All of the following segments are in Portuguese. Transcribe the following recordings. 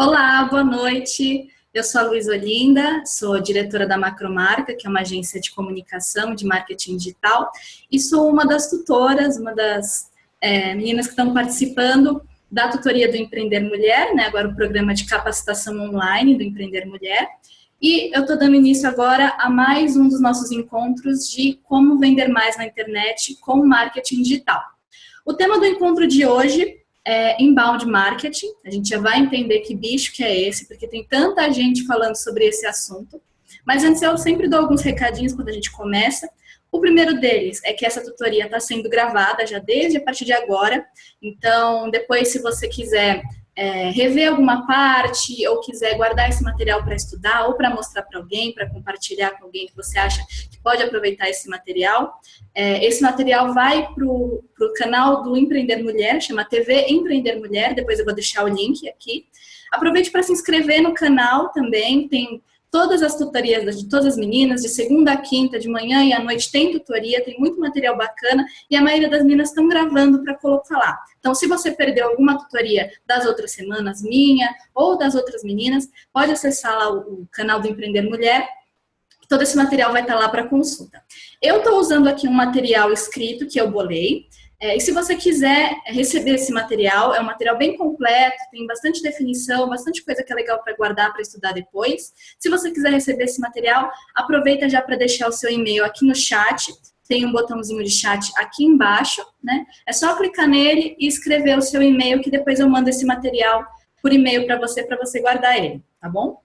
Olá, boa noite. Eu sou a Luísa Olinda, sou diretora da Macromarca, que é uma agência de comunicação de marketing digital, e sou uma das tutoras, uma das meninas que estão participando da tutoria do Empreender Mulher, né? Agora o programa de capacitação online do Empreender Mulher. E eu estou dando início agora a mais um dos nossos encontros de como vender mais na internet com marketing digital. O tema do encontro de hoje é inbound marketing. A gente já vai entender que bicho que é esse, porque tem tanta gente falando sobre esse assunto. Mas antes eu sempre dou alguns recadinhos quando a gente começa. O primeiro deles é que essa tutoria está sendo gravada já desde a partir de agora. Então, depois, se você quiser rever alguma parte ou quiser guardar esse material para estudar ou para mostrar para alguém, para compartilhar com alguém que você acha que pode aproveitar esse material vai para o canal do Empreender Mulher, chama TV Empreender Mulher, depois eu vou deixar o link aqui. Aproveite para se inscrever no canal também, tem todas as tutorias de todas as meninas, de segunda a quinta, de manhã e à noite tem tutoria, tem muito material bacana e a maioria das meninas estão gravando para colocar lá. Então, se você perdeu alguma tutoria das outras semanas, minha ou das outras meninas, pode acessar lá o canal do Empreender Mulher. Todo esse material vai estar lá para consulta. Eu estou usando aqui um material escrito que eu bolei. E se você quiser receber esse material, é um material bem completo, tem bastante definição, bastante coisa que é legal para guardar, para estudar depois. Se você quiser receber esse material, aproveita já para deixar o seu e-mail aqui no chat. Tem um botãozinho de chat aqui embaixo, né? É só clicar nele e escrever o seu e-mail, que depois eu mando esse material por e-mail para você guardar ele, tá bom?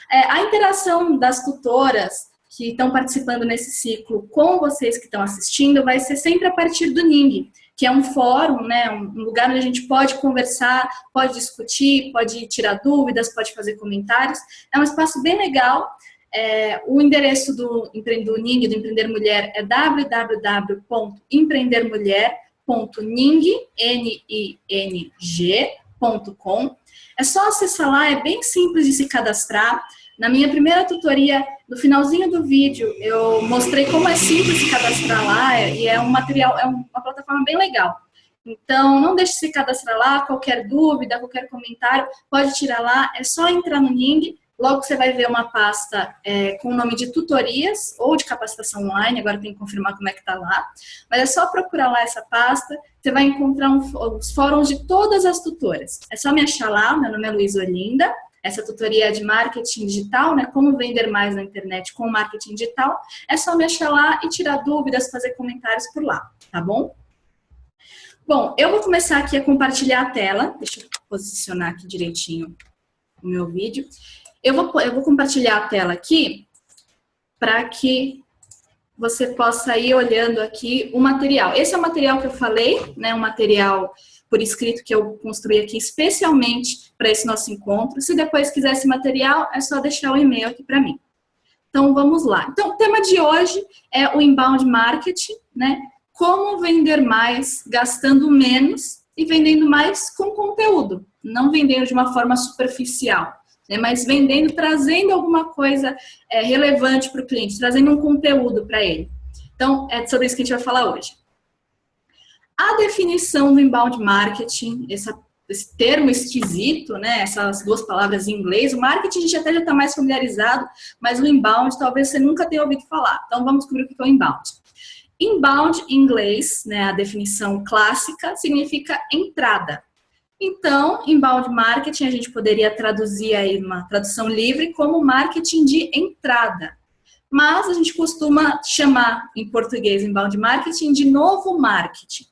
A interação das tutoras que estão participando nesse ciclo com vocês que estão assistindo vai ser sempre a partir do Ning, que é um fórum, né, um lugar onde a gente pode conversar, pode discutir, pode tirar dúvidas, pode fazer comentários. É um espaço bem legal. O endereço do Ning, do Empreender Mulher, é www.empreendermulher.ning.com. É só acessar lá, é bem simples de se cadastrar. Na minha primeira tutoria, no finalzinho do vídeo, eu mostrei como é simples se cadastrar lá e é um material, é uma plataforma bem legal. Então, não deixe de se cadastrar lá, qualquer dúvida, qualquer comentário, pode tirar lá, é só entrar no Ning, logo você vai ver uma pasta com o nome de tutorias ou de capacitação online, agora tem que confirmar como é que tá lá, mas é só procurar lá essa pasta, você vai encontrar os fóruns de todas as tutoras. É só me achar lá, meu nome é Luísa Olinda. Essa tutoria é de marketing digital, né? Como vender mais na internet com marketing digital. É só me achar lá e tirar dúvidas, fazer comentários por lá, tá bom? Bom, eu vou começar aqui a compartilhar a tela. Deixa eu posicionar aqui direitinho o meu vídeo. Eu vou compartilhar a tela aqui para que você possa ir olhando aqui o material. Esse é o material que eu falei, né? Um material por escrito que eu construí aqui especialmente para esse nosso encontro. Se depois quiser esse material, é só deixar o e-mail aqui para mim. Então, vamos lá. Então, o tema de hoje é o inbound marketing, né? Como vender mais gastando menos e vendendo mais com conteúdo. Não vendendo de uma forma superficial, né? Mas vendendo, trazendo alguma coisa relevante para o cliente, trazendo um conteúdo para ele. Então, é sobre isso que a gente vai falar hoje. A definição do inbound marketing, esse termo esquisito, né? Essas duas palavras em inglês, o marketing a gente até já está mais familiarizado, mas o inbound talvez você nunca tenha ouvido falar. Então vamos descobrir o que é o inbound. Inbound em inglês, né? A definição clássica significa entrada. Então, inbound marketing a gente poderia traduzir aí uma tradução livre como marketing de entrada. Mas a gente costuma chamar em português inbound marketing de novo marketing.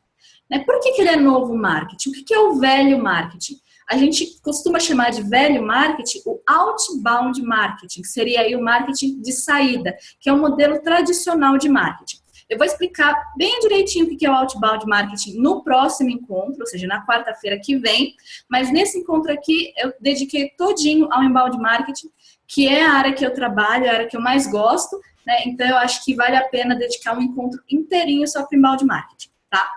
Por que ele é novo marketing? O que é o velho marketing? A gente costuma chamar de velho marketing o outbound marketing, que seria aí o marketing de saída, que é o modelo tradicional de marketing. Eu vou explicar bem direitinho o que é o outbound marketing no próximo encontro, ou seja, na quarta-feira que vem, mas nesse encontro aqui eu dediquei todinho ao inbound marketing, que é a área que eu trabalho, a área que eu mais gosto, né? Então eu acho que vale a pena dedicar um encontro inteirinho só para o inbound marketing, tá?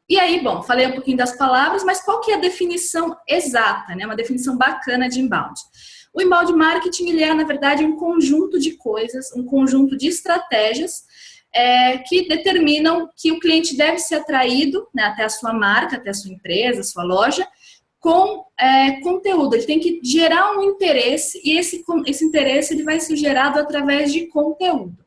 E aí, bom, falei um pouquinho das palavras, mas qual que é a definição exata, né? Uma definição bacana de inbound. O inbound marketing, ele é, na verdade, um conjunto de coisas, um conjunto de estratégias que determinam que o cliente deve ser atraído, né, até a sua marca, até a sua empresa, a sua loja, com conteúdo. Ele tem que gerar um interesse e esse interesse ele vai ser gerado através de conteúdo.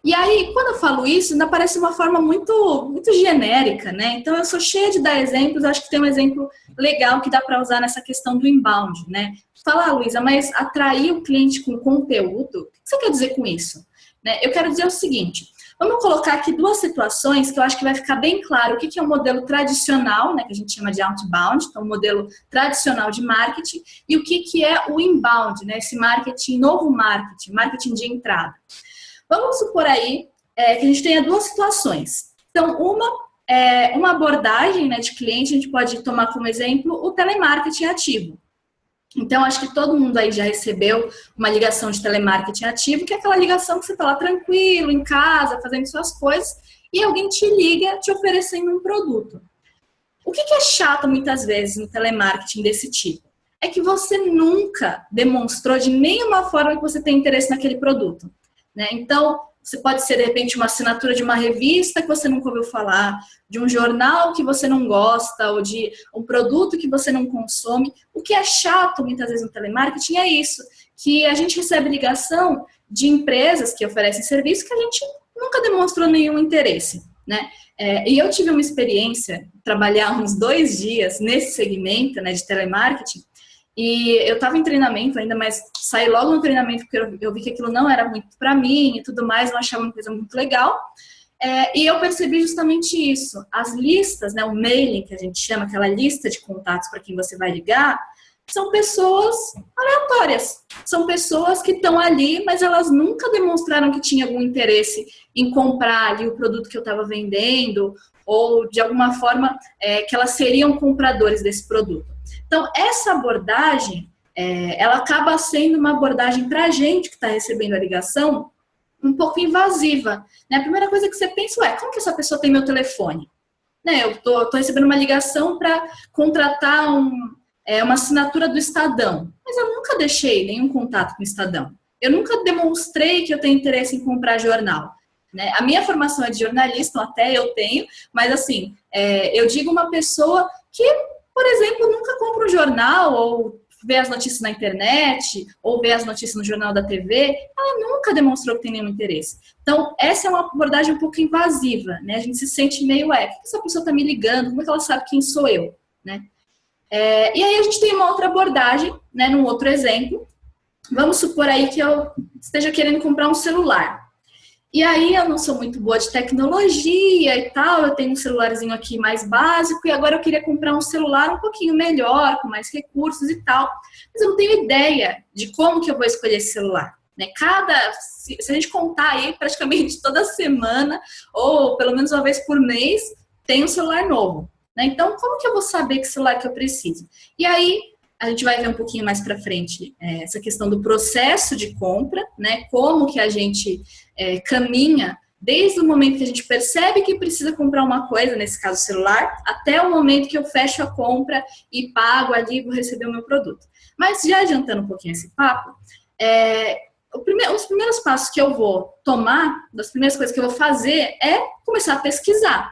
E aí, quando eu falo isso, ainda parece uma forma muito genérica, né? Então, eu sou cheia de dar exemplos, acho que tem um exemplo legal que dá para usar nessa questão do inbound, né? Fala, Luísa, mas atrair o cliente com conteúdo, o que você quer dizer com isso? Né? Eu quero dizer o seguinte, vamos colocar aqui duas situações que eu acho que vai ficar bem claro o que é o modelo tradicional, né, que a gente chama de outbound, então o modelo tradicional de marketing, e o que é o inbound, né, esse marketing, novo marketing, marketing de entrada. Vamos supor aí que a gente tenha duas situações. Então, uma abordagem, né, de cliente, a gente pode tomar como exemplo o telemarketing ativo. Então, acho que todo mundo aí já recebeu uma ligação de telemarketing ativo, que é aquela ligação que você está lá tranquilo, em casa, fazendo suas coisas, e alguém te liga te oferecendo um produto. O que é chato muitas vezes no telemarketing desse tipo? É que você nunca demonstrou de nenhuma forma que você tem interesse naquele produto, né? Então, você pode ser, de repente, uma assinatura de uma revista que você nunca ouviu falar, de um jornal que você não gosta, ou de um produto que você não consome. O que é chato, muitas vezes, no telemarketing é isso, que a gente recebe ligação de empresas que oferecem serviço que a gente nunca demonstrou nenhum interesse, né? E eu tive uma experiência, trabalhar uns 2 dias nesse segmento, né, de telemarketing, e eu estava em treinamento ainda, mas saí logo no treinamento porque eu vi que aquilo não era muito para mim e tudo mais, não achava uma coisa muito legal. E eu percebi justamente isso. As listas, né, o mailing que a gente chama, aquela lista de contatos para quem você vai ligar, são pessoas aleatórias. São pessoas que estão ali, mas elas nunca demonstraram que tinha algum interesse em comprar ali o produto que eu estava vendendo ou de alguma forma que elas seriam compradores desse produto. Então, essa abordagem, ela acaba sendo uma abordagem para a gente que está recebendo a ligação um pouco invasiva, né? A primeira coisa que você pensa como que essa pessoa tem meu telefone? Né? Eu tô recebendo uma ligação para contratar uma assinatura do Estadão, mas eu nunca deixei nenhum contato com o Estadão. Eu nunca demonstrei que eu tenho interesse em comprar jornal. Né? A minha formação é de jornalista, até eu tenho, mas assim, eu digo uma pessoa que, por exemplo, nunca compra um jornal ou vê as notícias na internet ou vê as notícias no jornal da TV, ela nunca demonstrou que tem nenhum interesse. Então, essa é uma abordagem um pouco invasiva, né? A gente se sente meio, por que essa pessoa está me ligando? Como é que ela sabe quem sou eu? Né? E aí a gente tem uma outra abordagem, né, num outro exemplo. Vamos supor aí que eu esteja querendo comprar um celular. E aí eu não sou muito boa de tecnologia e tal, eu tenho um celularzinho aqui mais básico e agora eu queria comprar um celular um pouquinho melhor, com mais recursos e tal. Mas eu não tenho ideia de como que eu vou escolher esse celular. Né? Se a gente contar aí praticamente toda semana, ou pelo menos uma vez por mês, tem um celular novo. Né? Então, como que eu vou saber que celular que eu preciso? E aí, a gente vai ver um pouquinho mais para frente essa questão do processo de compra, né? Como que a gente caminha desde o momento que a gente percebe que precisa comprar uma coisa, nesse caso o celular, até o momento que eu fecho a compra e pago ali e vou receber o meu produto. Mas já adiantando um pouquinho esse papo, os primeiros passos que eu vou tomar, das primeiras coisas que eu vou fazer é começar a pesquisar.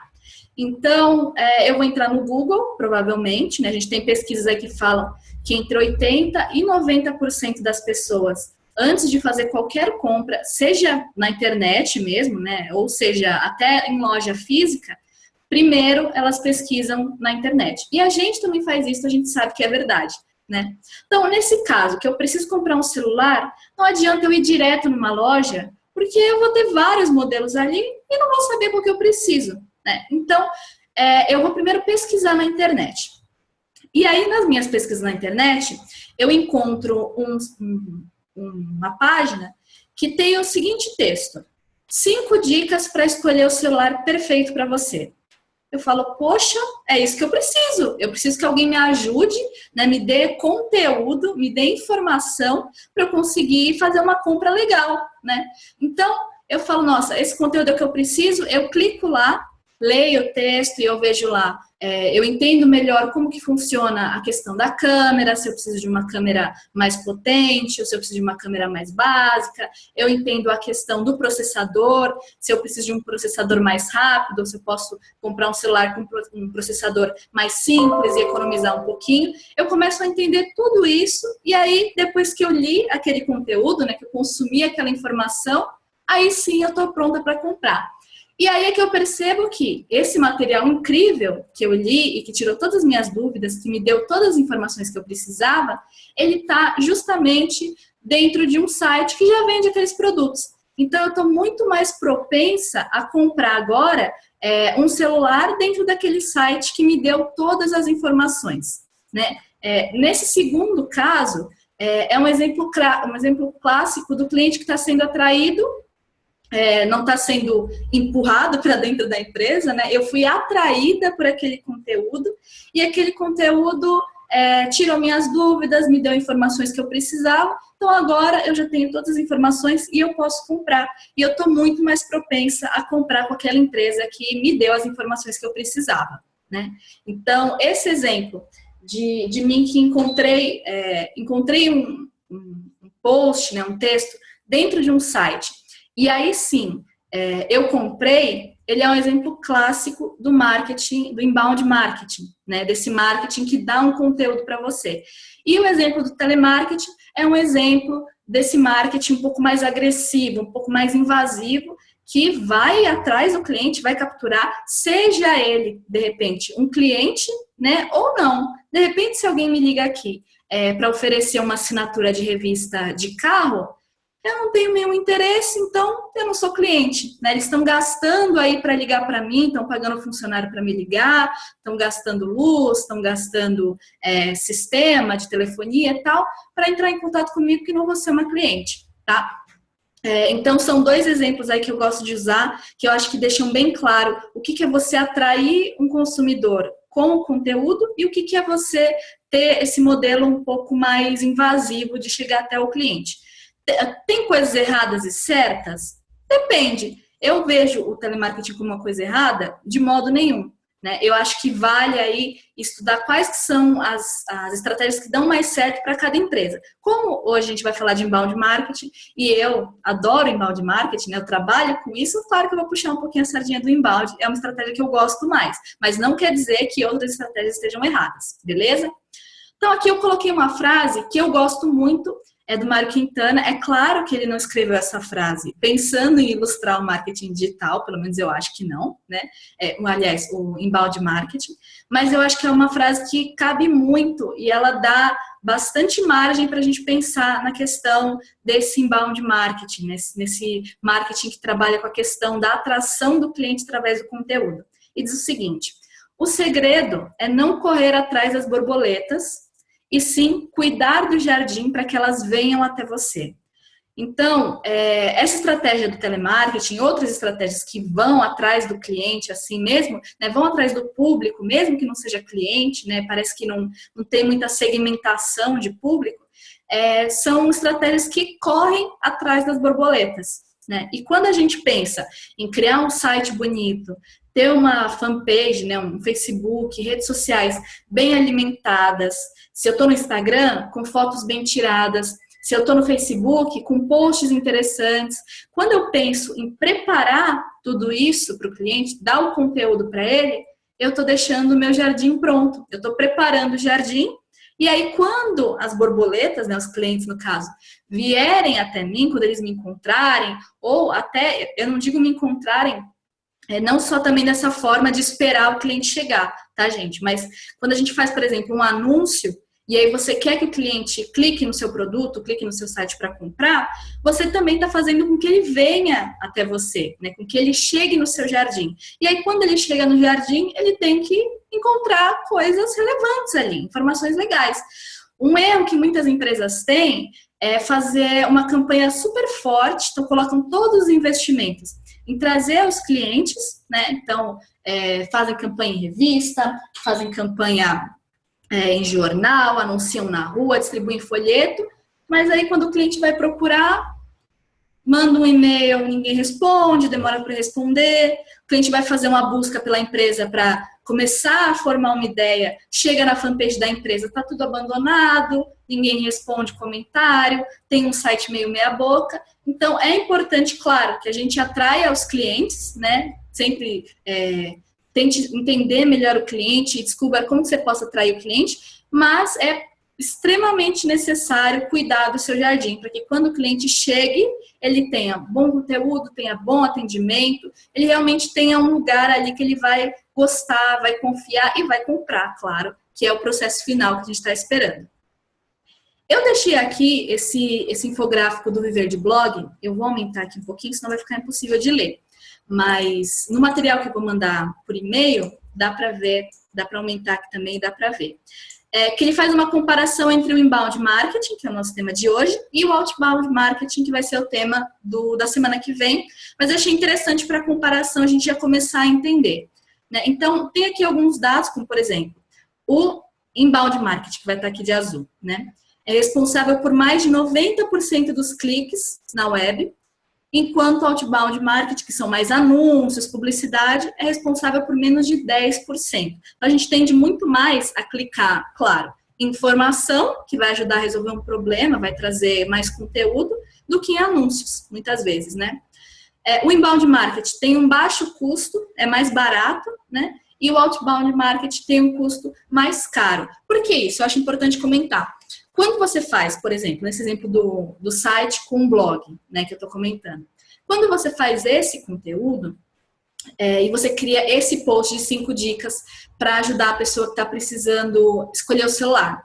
Então, eu vou entrar no Google, provavelmente, né? A gente tem pesquisas aí que falam que entre 80% e 90% das pessoas, antes de fazer qualquer compra, seja na internet mesmo, né? Ou seja, até em loja física, primeiro elas pesquisam na internet. E a gente também faz isso, a gente sabe que é verdade, né? Então, nesse caso, que eu preciso comprar um celular, não adianta eu ir direto numa loja, porque eu vou ter vários modelos ali e não vou saber qual que eu preciso. Né? Então, eu vou primeiro pesquisar na internet. E aí, nas minhas pesquisas na internet, eu encontro uma página que tem o seguinte texto: 5 dicas para escolher o celular perfeito para você. Eu falo, poxa, é isso que eu preciso. Eu preciso que alguém me ajude, né, me dê conteúdo, me dê informação para eu conseguir fazer uma compra legal. Né? Então, eu falo, nossa, esse conteúdo é o que eu preciso, eu clico lá. leio o texto e eu vejo lá, eu entendo melhor como que funciona a questão da câmera, se eu preciso de uma câmera mais potente, ou se eu preciso de uma câmera mais básica, eu entendo a questão do processador, se eu preciso de um processador mais rápido, ou se eu posso comprar um celular com um processador mais simples e economizar um pouquinho. Eu começo a entender tudo isso, e aí, depois que eu li aquele conteúdo, né, que eu consumi aquela informação, aí sim eu estou pronta para comprar. E aí é que eu percebo que esse material incrível que eu li e que tirou todas as minhas dúvidas, que me deu todas as informações que eu precisava, ele está justamente dentro de um site que já vende aqueles produtos. Então, eu estou muito mais propensa a comprar agora um celular dentro daquele site que me deu todas as informações, né? Nesse segundo caso, é um exemplo clássico do cliente que está sendo atraído, não está sendo empurrado para dentro da empresa, né? Eu fui atraída por aquele conteúdo e aquele conteúdo tirou minhas dúvidas, me deu informações que eu precisava. Então agora eu já tenho todas as informações e eu posso comprar. E eu estou muito mais propensa a comprar com aquela empresa que me deu as informações que eu precisava, né? Então esse exemplo de mim que encontrei um post, né, um texto dentro de um site. E aí sim, eu comprei, ele é um exemplo clássico do marketing, do inbound marketing, né? Desse marketing que dá um conteúdo para você. E o exemplo do telemarketing é um exemplo desse marketing um pouco mais agressivo, um pouco mais invasivo, que vai atrás do cliente, vai capturar, seja ele, de repente, um cliente, né? Ou não. De repente, se alguém me liga aqui para oferecer uma assinatura de revista de carro, eu não tenho nenhum interesse, então eu não sou cliente, né? Eles estão gastando aí para ligar para mim, estão pagando funcionário para me ligar, estão gastando luz, estão gastando sistema de telefonia e tal, para entrar em contato comigo que não vou ser uma cliente, tá? Então, são dois exemplos aí que eu gosto de usar, que eu acho que deixam bem claro o que é você atrair um consumidor com o conteúdo e o que é você ter esse modelo um pouco mais invasivo de chegar até o cliente. Tem coisas erradas e certas? Depende. Eu vejo o telemarketing como uma coisa errada? De modo nenhum, né? Eu acho que vale aí estudar quais que são as estratégias que dão mais certo para cada empresa. Como hoje a gente vai falar de inbound marketing, e eu adoro inbound marketing, né? Eu trabalho com isso, claro que eu vou puxar um pouquinho a sardinha do inbound, é uma estratégia que eu gosto mais, mas não quer dizer que outras estratégias estejam erradas, beleza? Então aqui eu coloquei uma frase que eu gosto muito, é do Mário Quintana. É claro que ele não escreveu essa frase pensando em ilustrar o marketing digital, pelo menos eu acho que não, né? Aliás, o inbound marketing, mas eu acho que é uma frase que cabe muito e ela dá bastante margem para a gente pensar na questão desse inbound marketing, nesse marketing que trabalha com a questão da atração do cliente através do conteúdo. E diz o seguinte: o segredo é não correr atrás das borboletas, e sim cuidar do jardim para que elas venham até você. Então, essa estratégia do telemarketing, outras estratégias que vão atrás do cliente, assim mesmo, né, vão atrás do público, mesmo que não seja cliente, né, parece que não tem muita segmentação de público, são estratégias que correm atrás das borboletas, né? E quando a gente pensa em criar um site bonito, ter uma fanpage, né, um Facebook, redes sociais bem alimentadas, se eu estou no Instagram, com fotos bem tiradas, se eu estou no Facebook, com posts interessantes. Quando eu penso em preparar tudo isso para o cliente, dar o conteúdo para ele, eu estou deixando o meu jardim pronto. Eu estou preparando o jardim. E aí, quando as borboletas, né, os clientes no caso, vierem até mim, quando eles me encontrarem, ou até, eu não digo me encontrarem, não só também dessa forma de esperar o cliente chegar, tá, gente? Mas quando a gente faz, por exemplo, um anúncio, e aí você quer que o cliente clique no seu produto, clique no seu site para comprar, você também está fazendo com que ele venha até você, né? Com que ele chegue no seu jardim. E aí, quando ele chega no jardim, ele tem que encontrar coisas relevantes ali, informações legais. Um erro que muitas empresas têm é fazer uma campanha super forte, então colocam todos os investimentos em trazer os clientes, né? Então, fazem campanha em revista, fazem campanha em jornal, anunciam na rua, distribuem folheto, mas aí quando o cliente vai procurar, manda um e-mail, ninguém responde, demora para responder, o cliente vai fazer uma busca pela empresa para começar a formar uma ideia, chega na fanpage da empresa, está tudo abandonado, ninguém responde comentário, tem um site meio meia boca. Então, é importante, claro, que a gente atraia os clientes, né? Sempre tente entender melhor o cliente e descubra como você possa atrair o cliente, mas é extremamente necessário cuidar do seu jardim, para que quando o cliente chegue, ele tenha bom conteúdo, tenha bom atendimento, ele realmente tenha um lugar ali que ele vai gostar, vai confiar e vai comprar, claro, que é o processo final que a gente está esperando. Eu deixei aqui esse infográfico do Viver de Blog, eu vou aumentar aqui um pouquinho, senão vai ficar impossível de ler. Mas no material que eu vou mandar por e-mail, dá para ver, dá para aumentar aqui também, dá para ver. Que ele faz uma comparação entre o inbound marketing, que é o nosso tema de hoje, e o outbound marketing, que vai ser o tema da semana que vem. Mas eu achei interessante para a comparação a gente já começar a entender, né? Então, tem aqui alguns dados, como por exemplo, o inbound marketing, que vai estar aqui de azul, né? É responsável por mais de 90% dos cliques na web, enquanto o outbound marketing, que são mais anúncios, publicidade, é responsável por menos de 10%. Então, a gente tende muito mais a clicar, claro, em informação, que vai ajudar a resolver um problema, vai trazer mais conteúdo, do que em anúncios, muitas vezes, né? O inbound marketing tem um baixo custo, é mais barato, né? E o outbound marketing tem um custo mais caro. Por que isso? Eu acho importante comentar. Quando você faz, por exemplo, nesse exemplo do site com um blog, né, que eu estou comentando. Quando você faz esse conteúdo, e você cria esse post de 5 dicas para ajudar a pessoa que está precisando escolher o celular.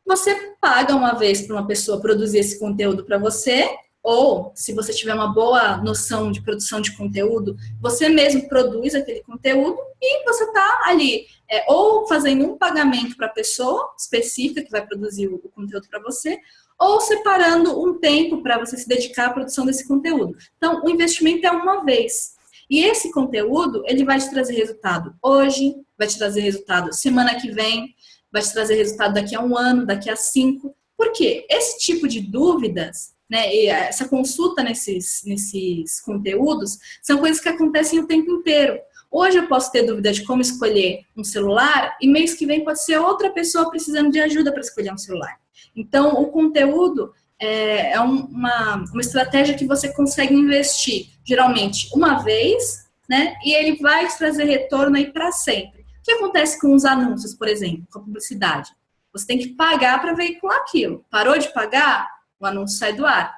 Você paga uma vez para uma pessoa produzir esse conteúdo para você, ou, se você tiver uma boa noção de produção de conteúdo, você mesmo produz aquele conteúdo e você está ali, ou fazendo um pagamento para a pessoa específica que vai produzir o conteúdo para você, ou separando um tempo para você se dedicar à produção desse conteúdo. Então, o investimento é uma vez. E esse conteúdo, ele vai te trazer resultado hoje, vai te trazer resultado semana que vem, vai te trazer resultado daqui a 1 ano, daqui a 5. Por quê? Esse tipo de dúvidas, né, e essa consulta nesses conteúdos, são coisas que acontecem o tempo inteiro. Hoje eu posso ter dúvida de como escolher um celular e mês que vem pode ser outra pessoa precisando de ajuda para escolher um celular. Então, o conteúdo é uma estratégia que você consegue investir, geralmente, uma vez, né, e ele vai te trazer retorno aí para sempre. O que acontece com os anúncios, por exemplo, com a publicidade? Você tem que pagar para veicular aquilo. Parou de pagar? O anúncio sai do ar,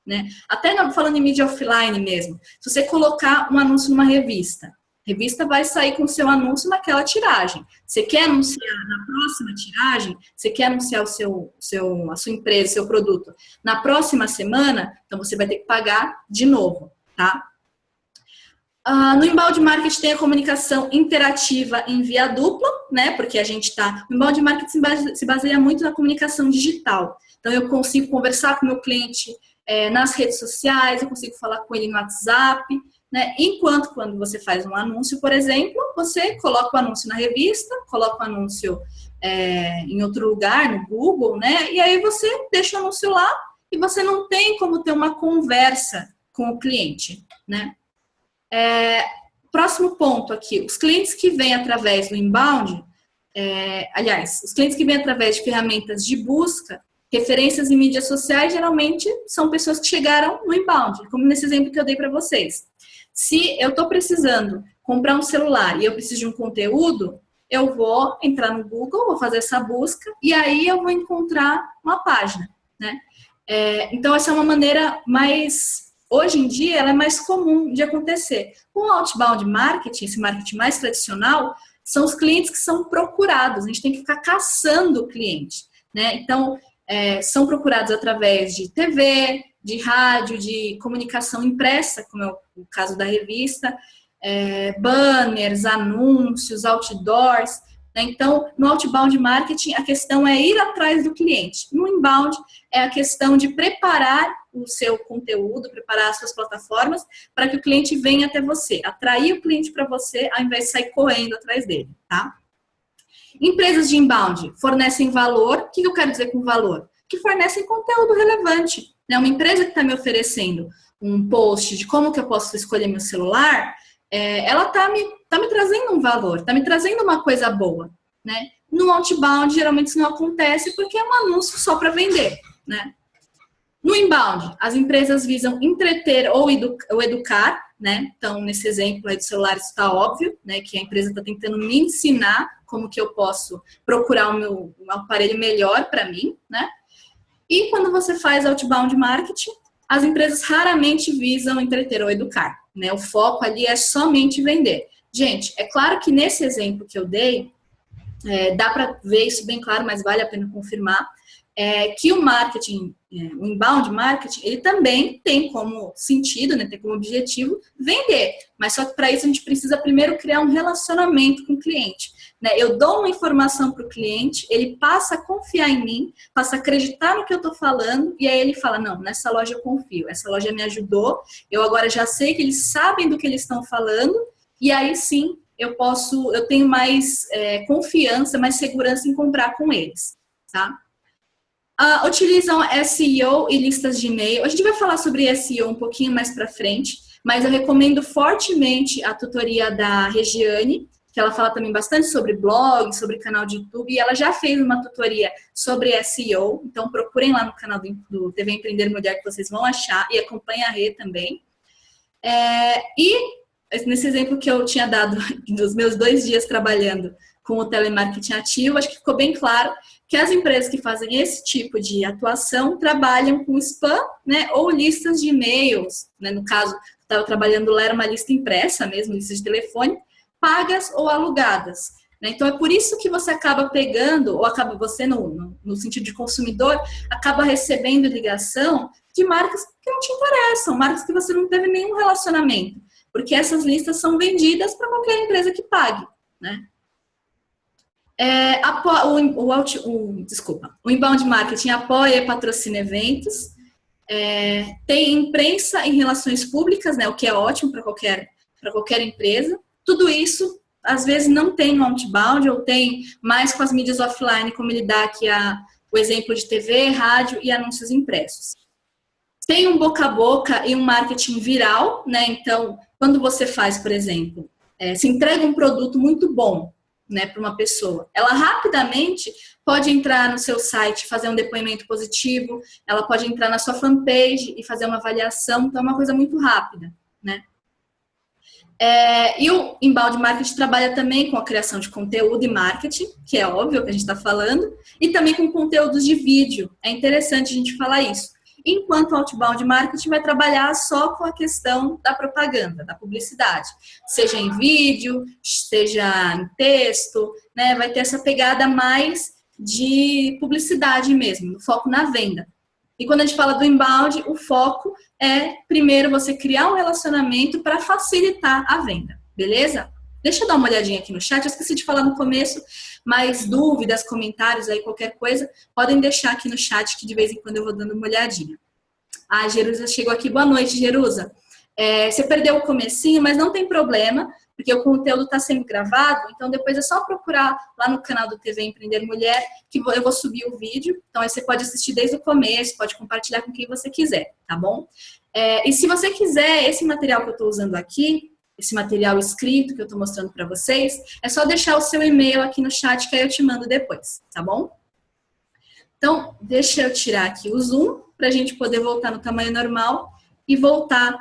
né? Até falando em mídia offline mesmo, se você colocar um anúncio numa revista, a revista vai sair com o seu anúncio naquela tiragem. Você quer anunciar na próxima tiragem, você quer anunciar a sua empresa, seu produto na próxima semana, então você vai ter que pagar de novo, tá? No inbound marketing tem a comunicação interativa em via dupla, né? Porque o inbound marketing se baseia muito na comunicação digital. Então, eu consigo conversar com o meu cliente nas redes sociais, eu consigo falar com ele no WhatsApp, né? Enquanto quando você faz um anúncio, por exemplo, você coloca o anúncio na revista, coloca o anúncio em outro lugar, no Google, né? E aí você deixa o anúncio lá e você não tem como ter uma conversa com o cliente, né? Próximo ponto aqui, os clientes que vêm através do inbound, os clientes que vêm através de ferramentas de busca, referências em mídias sociais, geralmente são pessoas que chegaram no inbound, como nesse exemplo que eu dei para vocês. Se eu estou precisando comprar um celular e eu preciso de um conteúdo, eu vou entrar no Google, vou fazer essa busca e aí eu vou encontrar uma página, né? Então, essa é uma maneira mais... Hoje em dia, ela é mais comum de acontecer. O outbound marketing, esse marketing mais tradicional, são os clientes que são procurados. A gente tem que ficar caçando o cliente, né? Então, são procurados através de TV, de rádio, de comunicação impressa, como é o caso da revista, banners, anúncios, outdoors, né? Então, no outbound marketing, a questão é ir atrás do cliente. No inbound, é a questão de preparar o seu conteúdo, preparar as suas plataformas para que o cliente venha até você, atrair o cliente para você, ao invés de sair correndo atrás dele, tá? Empresas de inbound fornecem valor. O que eu quero dizer com valor? Que fornecem conteúdo relevante, né? Uma empresa que está me oferecendo um post de como que eu posso escolher meu celular, ela tá me trazendo um valor, tá me trazendo uma coisa boa, né? No outbound, geralmente isso não acontece porque é um anúncio só para vender, né? No inbound, as empresas visam entreter ou educar, né? Então, nesse exemplo aí do celular, isso está óbvio, né? Que a empresa está tentando me ensinar como que eu posso procurar um aparelho melhor para mim, né? E quando você faz outbound marketing, as empresas raramente visam entreter ou educar, né? O foco ali é somente vender. Gente, é claro que nesse exemplo que eu dei, dá para ver isso bem claro, mas vale a pena confirmar, que o marketing, o inbound marketing, ele também tem como sentido, né, tem como objetivo vender. Mas só que para isso a gente precisa primeiro criar um relacionamento com o cliente. Né? Eu dou uma informação para o cliente, ele passa a confiar em mim, passa a acreditar no que eu estou falando, e aí ele fala, não, nessa loja eu confio, essa loja me ajudou, eu agora já sei que eles sabem do que eles estão falando, e aí sim eu tenho mais confiança, mais segurança em comprar com eles, tá? Utilizam SEO e listas de e-mail. A gente vai falar sobre SEO um pouquinho mais para frente, mas eu recomendo fortemente a tutoria da Regiane, que ela fala também bastante sobre blog, sobre canal de YouTube, e ela já fez uma tutoria sobre SEO, então procurem lá no canal do TV Empreender Mulher que vocês vão achar, e acompanhem a Rê também. E nesse exemplo que eu tinha dado dos meus 2 dias trabalhando com o telemarketing ativo, acho que ficou bem claro que as empresas que fazem esse tipo de atuação trabalham com spam, né, ou listas de e-mails, né, no caso, estava trabalhando lá, era uma lista impressa mesmo, lista de telefone, pagas ou alugadas. Né? Então, é por isso que você acaba pegando, ou acaba você, no sentido de consumidor, acaba recebendo ligação de marcas que não te interessam, marcas que você não teve nenhum relacionamento, porque essas listas são vendidas para qualquer empresa que pague, né? O inbound marketing apoia e patrocina eventos, tem imprensa em relações públicas, né, o que é ótimo para qualquer empresa. Tudo isso, às vezes, não tem no outbound, ou tem mais com as mídias offline, como ele dá aqui o exemplo de TV, rádio e anúncios impressos. Tem um boca a boca e um marketing viral, né? Então, quando você faz, por exemplo, se entrega um produto muito bom, né, para uma pessoa, ela rapidamente pode entrar no seu site, fazer um depoimento positivo, ela pode entrar na sua fanpage e fazer uma avaliação, então é uma coisa muito rápida, né? E o inbound marketing trabalha também com a criação de conteúdo e marketing, que é óbvio que a gente está falando, e também com conteúdos de vídeo. É interessante a gente falar isso. Enquanto o outbound marketing vai trabalhar só com a questão da propaganda, da publicidade. Seja em vídeo, seja em texto, né? Vai ter essa pegada mais de publicidade mesmo, foco na venda. E quando a gente fala do inbound, o foco é, primeiro, você criar um relacionamento para facilitar a venda, beleza? Deixa eu dar uma olhadinha aqui no chat, eu esqueci de falar no começo, mas dúvidas, comentários aí, qualquer coisa, podem deixar aqui no chat, que de vez em quando eu vou dando uma olhadinha. A Jerusa chegou aqui, boa noite, Jerusa. Você perdeu o comecinho, mas não tem problema, porque o conteúdo está sendo gravado, então depois é só procurar lá no canal do TV Empreender Mulher, que eu vou subir o vídeo, então aí você pode assistir desde o começo, pode compartilhar com quem você quiser, tá bom? E se você quiser esse material que eu estou usando aqui, esse material escrito que eu estou mostrando para vocês, é só deixar o seu e-mail aqui no chat que aí eu te mando depois, tá bom? Então, deixa eu tirar aqui o zoom para a gente poder voltar no tamanho normal e voltar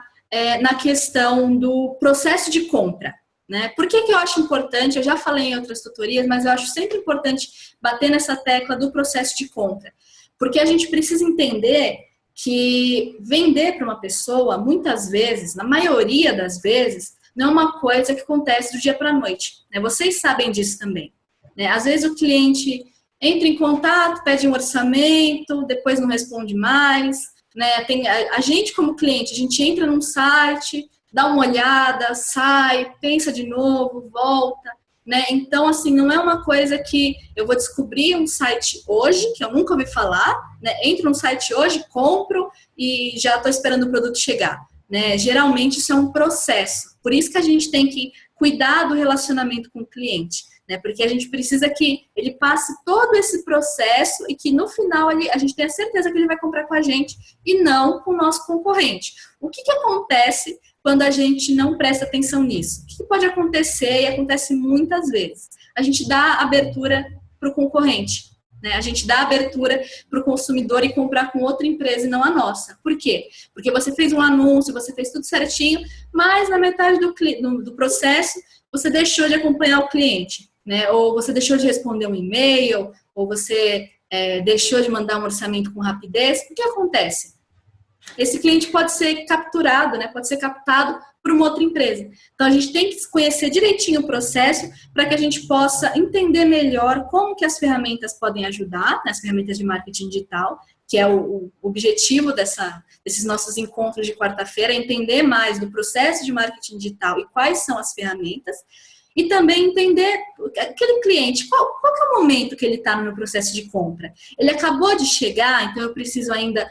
na questão do processo de compra, né? Por que eu acho importante? Eu já falei em outras tutorias, mas eu acho sempre importante bater nessa tecla do processo de compra, porque a gente precisa entender que vender para uma pessoa, muitas vezes, na maioria das vezes, não é uma coisa que acontece do dia para a noite, né? Vocês sabem disso também, né? Às vezes o cliente entra em contato, pede um orçamento, depois não responde mais, né? Tem a gente como cliente, a gente entra num site, dá uma olhada, sai, pensa de novo, volta, né? Então, assim, não é uma coisa que eu vou descobrir um site hoje, que eu nunca ouvi falar, né? Entro num site hoje, compro e já estou esperando o produto chegar, né? Geralmente isso é um processo. Por isso que a gente tem que cuidar do relacionamento com o cliente. né? Porque a gente precisa que ele passe todo esse processo e que no final a gente tenha certeza que ele vai comprar com a gente e não com o nosso concorrente. O que acontece quando a gente não presta atenção nisso? O que pode acontecer, e acontece muitas vezes? A gente dá abertura para o concorrente, né? A gente dá abertura para o consumidor e comprar com outra empresa e não a nossa. Por quê? Porque você fez um anúncio, você fez tudo certinho, mas na metade do processo você deixou de acompanhar o cliente, né? Ou você deixou de responder um e-mail, ou você deixou de mandar um orçamento com rapidez. O que acontece? Esse cliente pode ser capturado, né? Pode ser captado por uma outra empresa. Então, a gente tem que conhecer direitinho o processo para que a gente possa entender melhor como que as ferramentas podem ajudar, né? As ferramentas de marketing digital, que é o objetivo desses nossos encontros de quarta-feira, entender mais do processo de marketing digital e quais são as ferramentas, e também entender aquele cliente, qual que é o momento que ele está no meu processo de compra. Ele acabou de chegar, então eu preciso ainda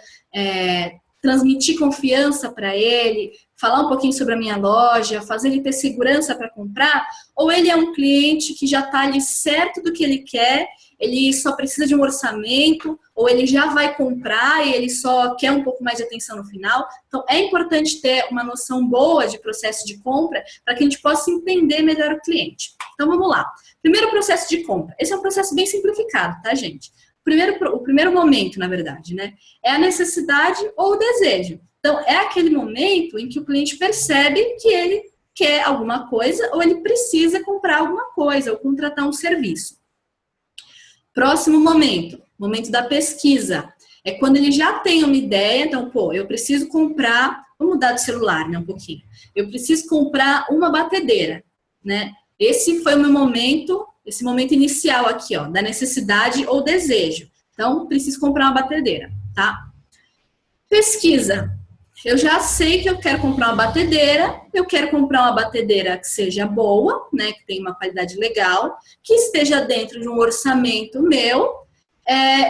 transmitir confiança para ele, falar um pouquinho sobre a minha loja, fazer ele ter segurança para comprar, ou ele é um cliente que já está ali certo do que ele quer, ele só precisa de um orçamento, ou ele já vai comprar e ele só quer um pouco mais de atenção no final. Então, é importante ter uma noção boa de processo de compra para que a gente possa entender melhor o cliente. Então, vamos lá. Primeiro processo de compra. Esse é um processo bem simplificado, tá, gente? O primeiro momento, na verdade, né, é a necessidade ou o desejo. Então, é aquele momento em que o cliente percebe que ele quer alguma coisa ou ele precisa comprar alguma coisa ou contratar um serviço. Próximo momento da pesquisa. É quando ele já tem uma ideia, então, eu preciso comprar, vamos mudar de celular, né, um pouquinho. Eu preciso comprar uma batedeira, né? Esse foi o meu momento, esse momento inicial aqui, ó, da necessidade ou desejo. Então, preciso comprar uma batedeira, tá? Pesquisa. Eu já sei que eu quero comprar uma batedeira, eu quero comprar uma batedeira que seja boa, né, que tenha uma qualidade legal, que esteja dentro de um orçamento meu,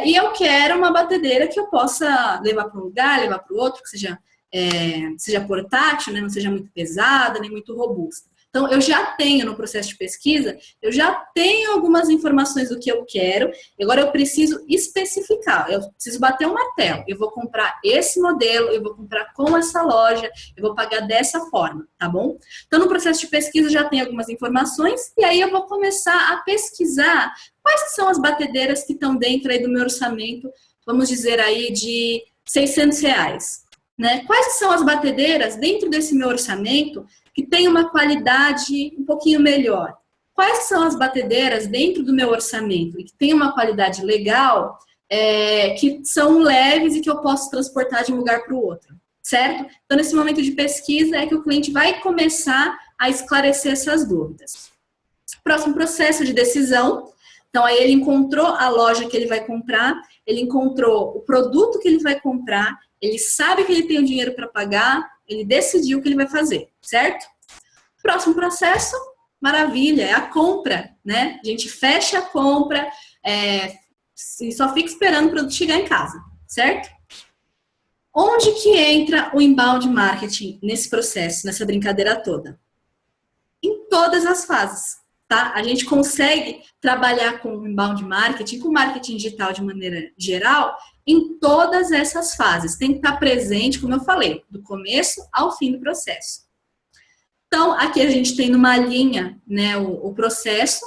e eu quero uma batedeira que eu possa levar para um lugar, levar para o outro, que seja portátil, né, não seja muito pesada, nem muito robusta. Então, eu já tenho no processo de pesquisa, eu já tenho algumas informações do que eu quero, agora eu preciso especificar, eu preciso bater um martelo, eu vou comprar esse modelo, eu vou comprar com essa loja, eu vou pagar dessa forma, tá bom? Então, no processo de pesquisa, eu já tenho algumas informações, e aí eu vou começar a pesquisar quais que são as batedeiras que estão dentro aí do meu orçamento, vamos dizer aí de R$600, né? Quais são as batedeiras dentro desse meu orçamento que tem uma qualidade um pouquinho melhor? Quais são as batedeiras dentro do meu orçamento e que tem uma qualidade legal, que são leves e que eu posso transportar de um lugar para o outro, certo? Então, nesse momento de pesquisa é que o cliente vai começar a esclarecer essas dúvidas. Próximo processo de decisão. Então, aí ele encontrou a loja que ele vai comprar, ele encontrou o produto que ele vai comprar, ele sabe que ele tem o dinheiro para pagar, ele decidiu o que ele vai fazer, certo? Próximo processo, maravilha, é a compra, né? A gente fecha a compra e só fica esperando o produto chegar em casa, certo? Onde que entra o inbound marketing nesse processo, nessa brincadeira toda? Em todas as fases, tá? A gente consegue trabalhar com o inbound marketing, com marketing digital de maneira geral, em todas essas fases. Tem que estar presente, como eu falei, do começo ao fim do processo. Então, aqui a gente tem numa linha, né, o processo.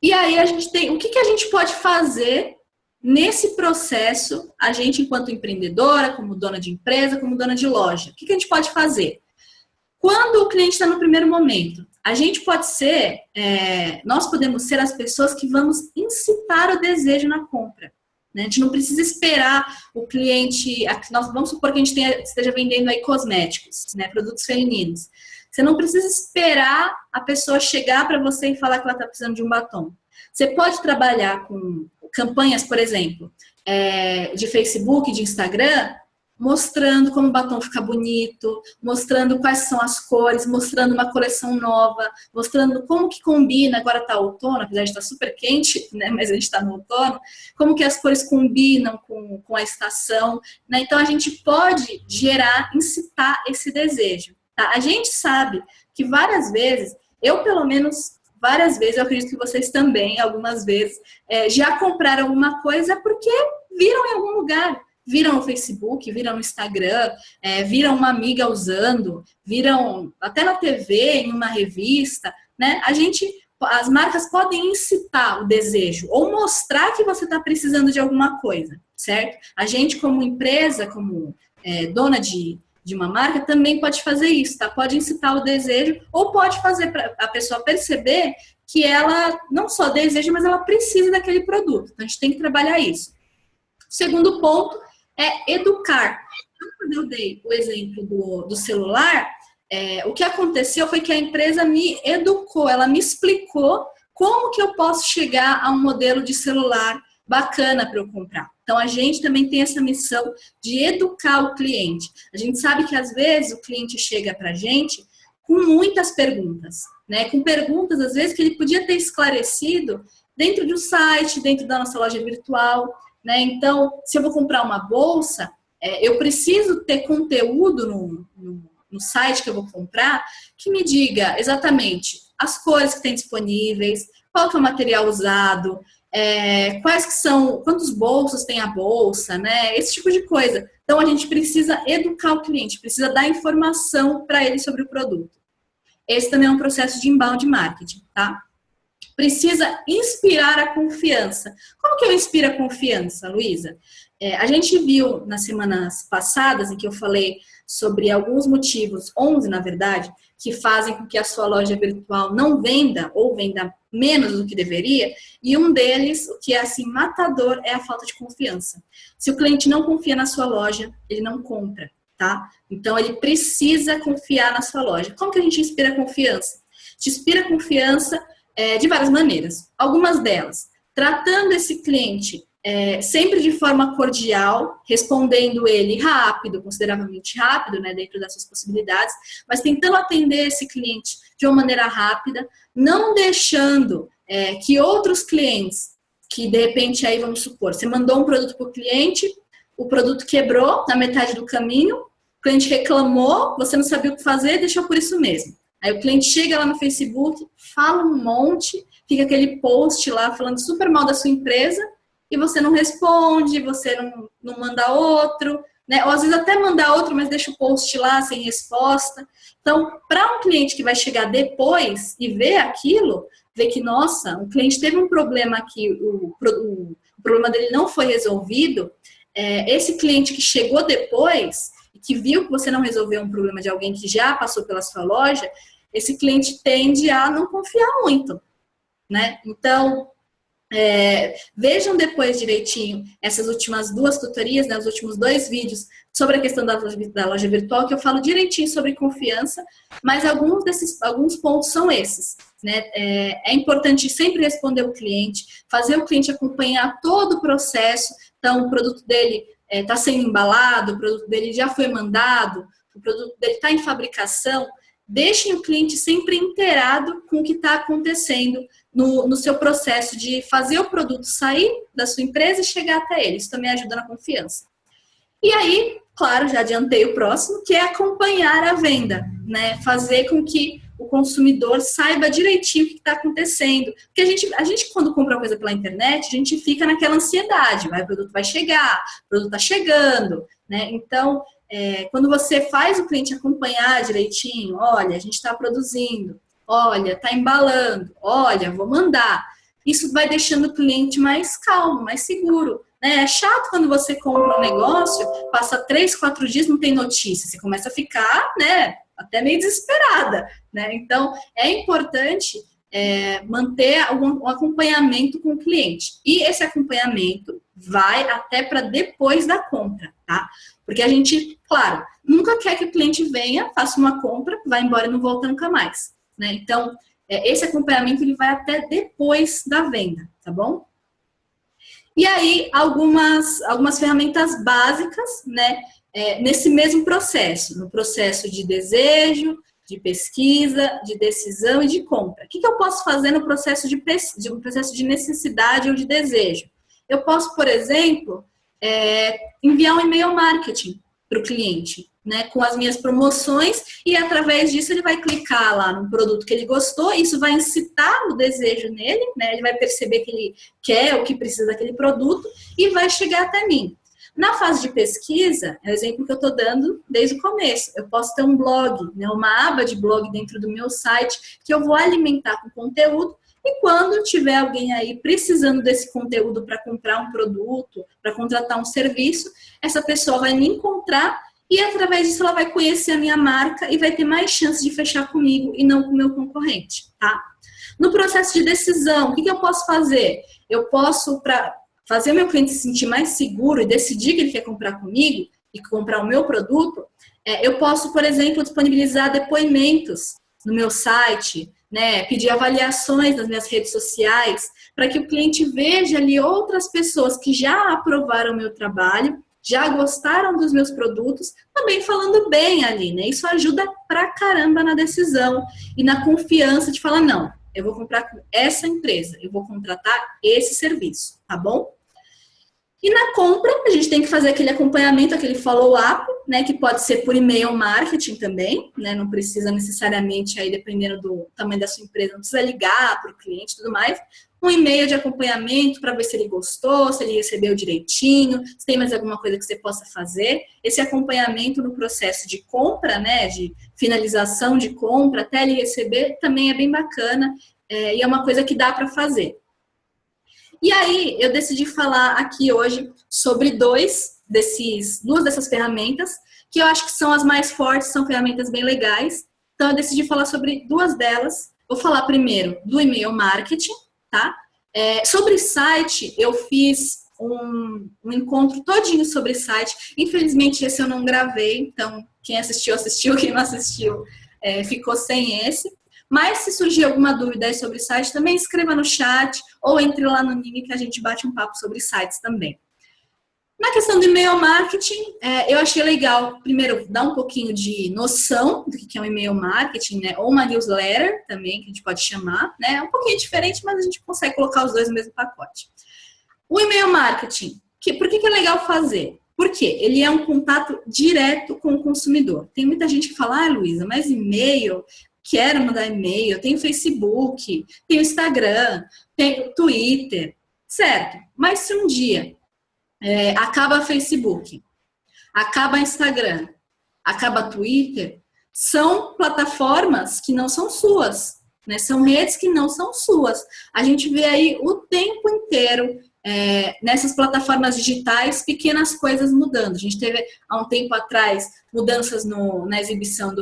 E aí a gente tem, o que a gente pode fazer nesse processo, a gente enquanto empreendedora, como dona de empresa, como dona de loja. O que a gente pode fazer? Quando o cliente está no primeiro momento, a gente pode ser, nós podemos ser as pessoas que vamos incitar o desejo na compra. Né? A gente não precisa esperar o cliente, vamos supor que a gente esteja vendendo aí cosméticos, né, produtos femininos. Você não precisa esperar a pessoa chegar para você e falar que ela está precisando de um batom. Você pode trabalhar com campanhas, por exemplo, de Facebook, de Instagram, mostrando como o batom fica bonito, mostrando quais são as cores, mostrando uma coleção nova, mostrando como que combina, agora tá outono, apesar de estar super quente, né, mas a gente está no outono, como que as cores combinam com a estação, né? Então a gente pode incitar esse desejo, tá? A gente sabe que várias vezes, eu pelo menos várias vezes, eu acredito que vocês também, algumas vezes, já compraram alguma coisa porque viram em algum lugar. Viram no Facebook, viram no Instagram, viram uma amiga usando, viram até na TV, em uma revista, né? As marcas podem incitar o desejo ou mostrar que você está precisando de alguma coisa, certo? A gente, como empresa, como dona de uma marca, também pode fazer isso, tá? Pode incitar o desejo ou pode fazer para a pessoa perceber que ela não só deseja, mas ela precisa daquele produto. Então, a gente tem que trabalhar isso. O segundo ponto é educar. Quando eu dei o exemplo do celular, o que aconteceu foi que a empresa me educou, ela me explicou como que eu posso chegar a um modelo de celular bacana para eu comprar. Então, a gente também tem essa missão de educar o cliente. A gente sabe que, às vezes, o cliente chega para a gente com muitas perguntas, né? Com perguntas, às vezes, que ele podia ter esclarecido dentro de um site, dentro da nossa loja virtual, né? Então, se eu vou comprar uma bolsa, eu preciso ter conteúdo no site que eu vou comprar que me diga exatamente as cores que tem disponíveis, qual que é o material usado, quais que são, quantos bolsos tem a bolsa, né? Esse tipo de coisa. Então, a gente precisa educar o cliente, precisa dar informação para ele sobre o produto. Esse também é um processo de inbound marketing, tá? Precisa inspirar a confiança. Como que eu inspiro a confiança, Luísa? A gente viu nas semanas passadas, em que eu falei sobre alguns motivos, 11 na verdade, que fazem com que a sua loja virtual não venda ou venda menos do que deveria, e um deles, o que é assim matador, é a falta de confiança. Se o cliente não confia na sua loja, ele não compra, tá? Então ele precisa confiar na sua loja. Como que a gente inspira a confiança? A gente inspira a confiança de várias maneiras. Algumas delas, tratando esse cliente sempre de forma cordial, respondendo ele rápido, consideravelmente rápido, né, dentro das suas possibilidades, mas tentando atender esse cliente de uma maneira rápida, não deixando que outros clientes, que de repente aí vamos supor, você mandou um produto para o cliente, o produto quebrou na metade do caminho, o cliente reclamou, você não sabia o que fazer, deixou por isso mesmo. Aí o cliente chega lá no Facebook, fala um monte, fica aquele post lá falando super mal da sua empresa e você não responde, você não manda outro, né? Ou às vezes até manda outro, mas deixa o post lá sem resposta. Então, para um cliente que vai chegar depois e ver aquilo, ver que, nossa, o cliente teve um problema aqui, o problema dele não foi resolvido, esse cliente que chegou depois que viu que você não resolveu um problema de alguém que já passou pela sua loja, esse cliente tende a não confiar muito, né? Então, vejam depois direitinho essas últimas 2 tutorias, né, os últimos 2 vídeos sobre a questão da loja virtual, que eu falo direitinho sobre confiança, mas alguns pontos são esses, né? É importante sempre responder o cliente, fazer o cliente acompanhar todo o processo. Então, o produto dele está sendo embalado, o produto dele já foi mandado, o produto dele está em fabricação. Deixem o cliente sempre inteirado com o que está acontecendo no seu processo de fazer o produto sair da sua empresa e chegar até ele. Isso também ajuda na confiança. E aí, claro, já adiantei o próximo, que é acompanhar a venda, né? Fazer com que o consumidor saiba direitinho o que está acontecendo. Porque a gente, quando compra uma coisa pela internet, a gente fica naquela ansiedade, o produto vai chegar, o produto está chegando, né? Então, quando você faz o cliente acompanhar direitinho, olha, a gente está produzindo, olha, está embalando, olha, vou mandar. Isso vai deixando o cliente mais calmo, mais seguro. É chato quando você compra um negócio, passa 3, 4 dias, não tem notícia. Você começa a ficar, né, até meio desesperada, né? Então, é importante manter um acompanhamento com o cliente. E esse acompanhamento vai até para depois da compra, tá? Porque a gente, claro, nunca quer que o cliente venha, faça uma compra, vá embora e não volta nunca mais, né? Então, esse acompanhamento ele vai até depois da venda, tá bom? E aí, algumas ferramentas básicas, né, nesse mesmo processo, no processo de desejo, de pesquisa, de decisão e de compra. O que eu posso fazer no processo de necessidade ou de desejo? Eu posso, por exemplo, enviar um e-mail marketing para o cliente. né, com as minhas promoções, e através disso ele vai clicar lá no produto que ele gostou, isso vai incitar o desejo nele, né, ele vai perceber que ele quer ou que precisa daquele produto e vai chegar até mim. Na fase de pesquisa, é o exemplo que eu estou dando desde o começo. Eu posso ter um blog, né, uma aba de blog dentro do meu site que eu vou alimentar com conteúdo e quando tiver alguém aí precisando desse conteúdo para comprar um produto, para contratar um serviço, essa pessoa vai me encontrar e através disso ela vai conhecer a minha marca e vai ter mais chance de fechar comigo e não com o meu concorrente, tá? No processo de decisão, o que eu posso fazer? Eu posso, para fazer o meu cliente se sentir mais seguro e decidir que ele quer comprar comigo e comprar o meu produto, eu posso, por exemplo, disponibilizar depoimentos no meu site, né, pedir avaliações nas minhas redes sociais, para que o cliente veja ali outras pessoas que já aprovaram o meu trabalho, já gostaram dos meus produtos, também falando bem ali, né? Isso ajuda pra caramba na decisão e na confiança de falar, não, eu vou comprar com essa empresa, eu vou contratar esse serviço, tá bom? E na compra, a gente tem que fazer aquele acompanhamento, aquele follow-up, né, que pode ser por e-mail marketing também, né, não precisa necessariamente, aí dependendo do tamanho da sua empresa, não precisa ligar para o cliente e tudo mais. Um e-mail de acompanhamento para ver se ele gostou, se ele recebeu direitinho, se tem mais alguma coisa que você possa fazer. Esse acompanhamento no processo de compra, né, de finalização de compra, até ele receber, também é bem bacana e é uma coisa que dá para fazer. E aí, eu decidi falar aqui hoje sobre duas dessas ferramentas, que eu acho que são as mais fortes, são ferramentas bem legais. Então, eu decidi falar sobre duas delas. Vou falar primeiro do e-mail marketing, tá? Sobre site, eu fiz um encontro todinho sobre site. Infelizmente, esse eu não gravei, então, quem assistiu, assistiu. Quem não assistiu, ficou sem esse. Mas se surgir alguma dúvida aí sobre site, também escreva no chat ou entre lá no Nime que a gente bate um papo sobre sites também. Na questão do e-mail marketing, eu achei legal, primeiro, dar um pouquinho de noção do que é um e-mail marketing, né? Ou uma newsletter também, que a gente pode chamar, né? É um pouquinho diferente, mas a gente consegue colocar os dois no mesmo pacote. O e-mail marketing, por que é legal fazer? Porque ele é um contato direto com o consumidor. Tem muita gente que fala, Luísa, mas e-mail... Quero mandar e-mail, tenho Facebook, tenho Instagram, tenho Twitter, certo? Mas se um dia acaba Facebook, acaba Instagram, acaba Twitter, são plataformas que não são suas, né? São redes que não são suas. A gente vê aí o tempo inteiro nessas plataformas digitais pequenas coisas mudando. A gente teve há um tempo atrás mudanças na exibição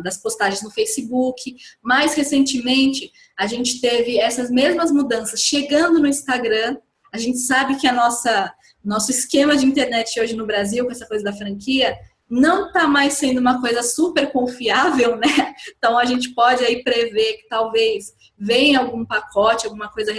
das postagens no Facebook. Mais recentemente, a gente teve essas mesmas mudanças chegando no Instagram. A gente sabe que nosso esquema de internet hoje no Brasil, com essa coisa da franquia, não está mais sendo uma coisa super confiável, né? Então, a gente pode aí prever que talvez venha algum pacote, alguma coisa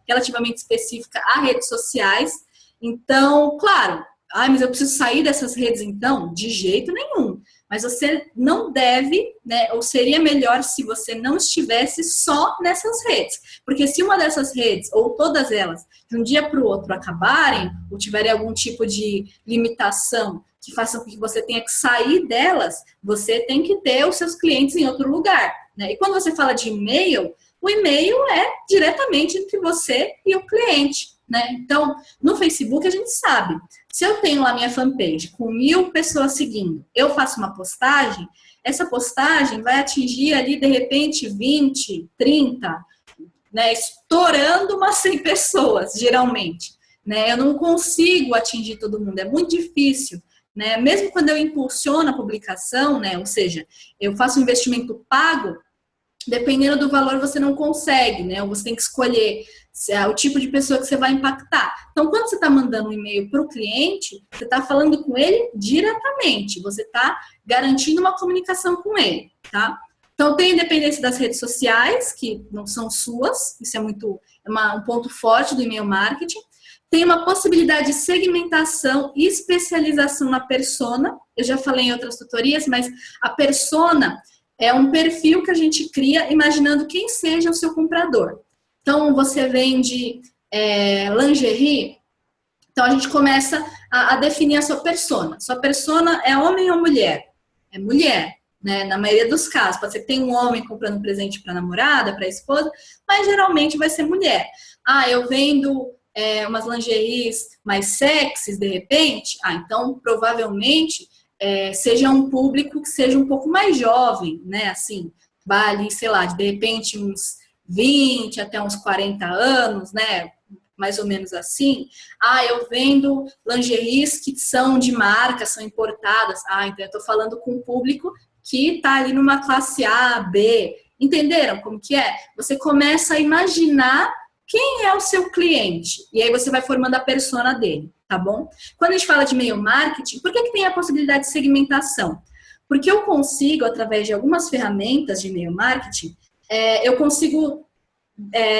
relativamente específica a redes sociais. Então, claro, mas eu preciso sair dessas redes então? De jeito nenhum. Mas você não deve, né? Ou seria melhor se você não estivesse só nessas redes. Porque se uma dessas redes, ou todas elas, de um dia para o outro acabarem, ou tiverem algum tipo de limitação que faça com que você tenha que sair delas, você tem que ter os seus clientes em outro lugar, né? E quando você fala de e-mail, o e-mail é diretamente entre você e o cliente, né? Então, no Facebook a gente sabe, se eu tenho lá minha fanpage com 1.000 pessoas seguindo, eu faço uma postagem, essa postagem vai atingir ali de repente 20, 30, né? Estourando umas 100 pessoas, geralmente, né? Eu não consigo atingir todo mundo, é muito difícil. Né? Mesmo quando eu impulsiono a publicação, né? Ou seja, eu faço um investimento pago, dependendo do valor você não consegue, né? Ou você tem que escolher o tipo de pessoa que você vai impactar. Então, quando você está mandando um e-mail para o cliente, você está falando com ele diretamente, você está garantindo uma comunicação com ele, tá? Então, tem a independência das redes sociais, que não são suas, isso é um ponto forte do e-mail marketing. Tem uma possibilidade de segmentação e especialização na persona. Eu já falei em outras tutorias, mas a persona é um perfil que a gente cria imaginando quem seja o seu comprador. Então, você vende lingerie, Então, a gente começa a definir a sua persona. Sua persona é homem ou mulher? É mulher, né? Na maioria dos casos. Pode ser que tenha um homem comprando presente para a namorada, para a esposa, mas geralmente vai ser mulher. Ah, eu vendo umas lingeries mais sexys, de repente. Ah, então, provavelmente, seja um público que seja um pouco mais jovem, né? Assim, vai ali, sei lá, de repente uns 20 até uns 40 anos, né? Mais ou menos assim. Ah, eu vendo lingeries que são de marca, são importadas. Ah, então eu estou falando com um público que está ali numa classe A, B. Entenderam como que é? Você começa a imaginar quem é o seu cliente. E aí você vai formando a persona dele, tá bom? Quando a gente fala de e-mail marketing, por que tem a possibilidade de segmentação? Porque eu consigo, através de algumas ferramentas de e-mail marketing, eu consigo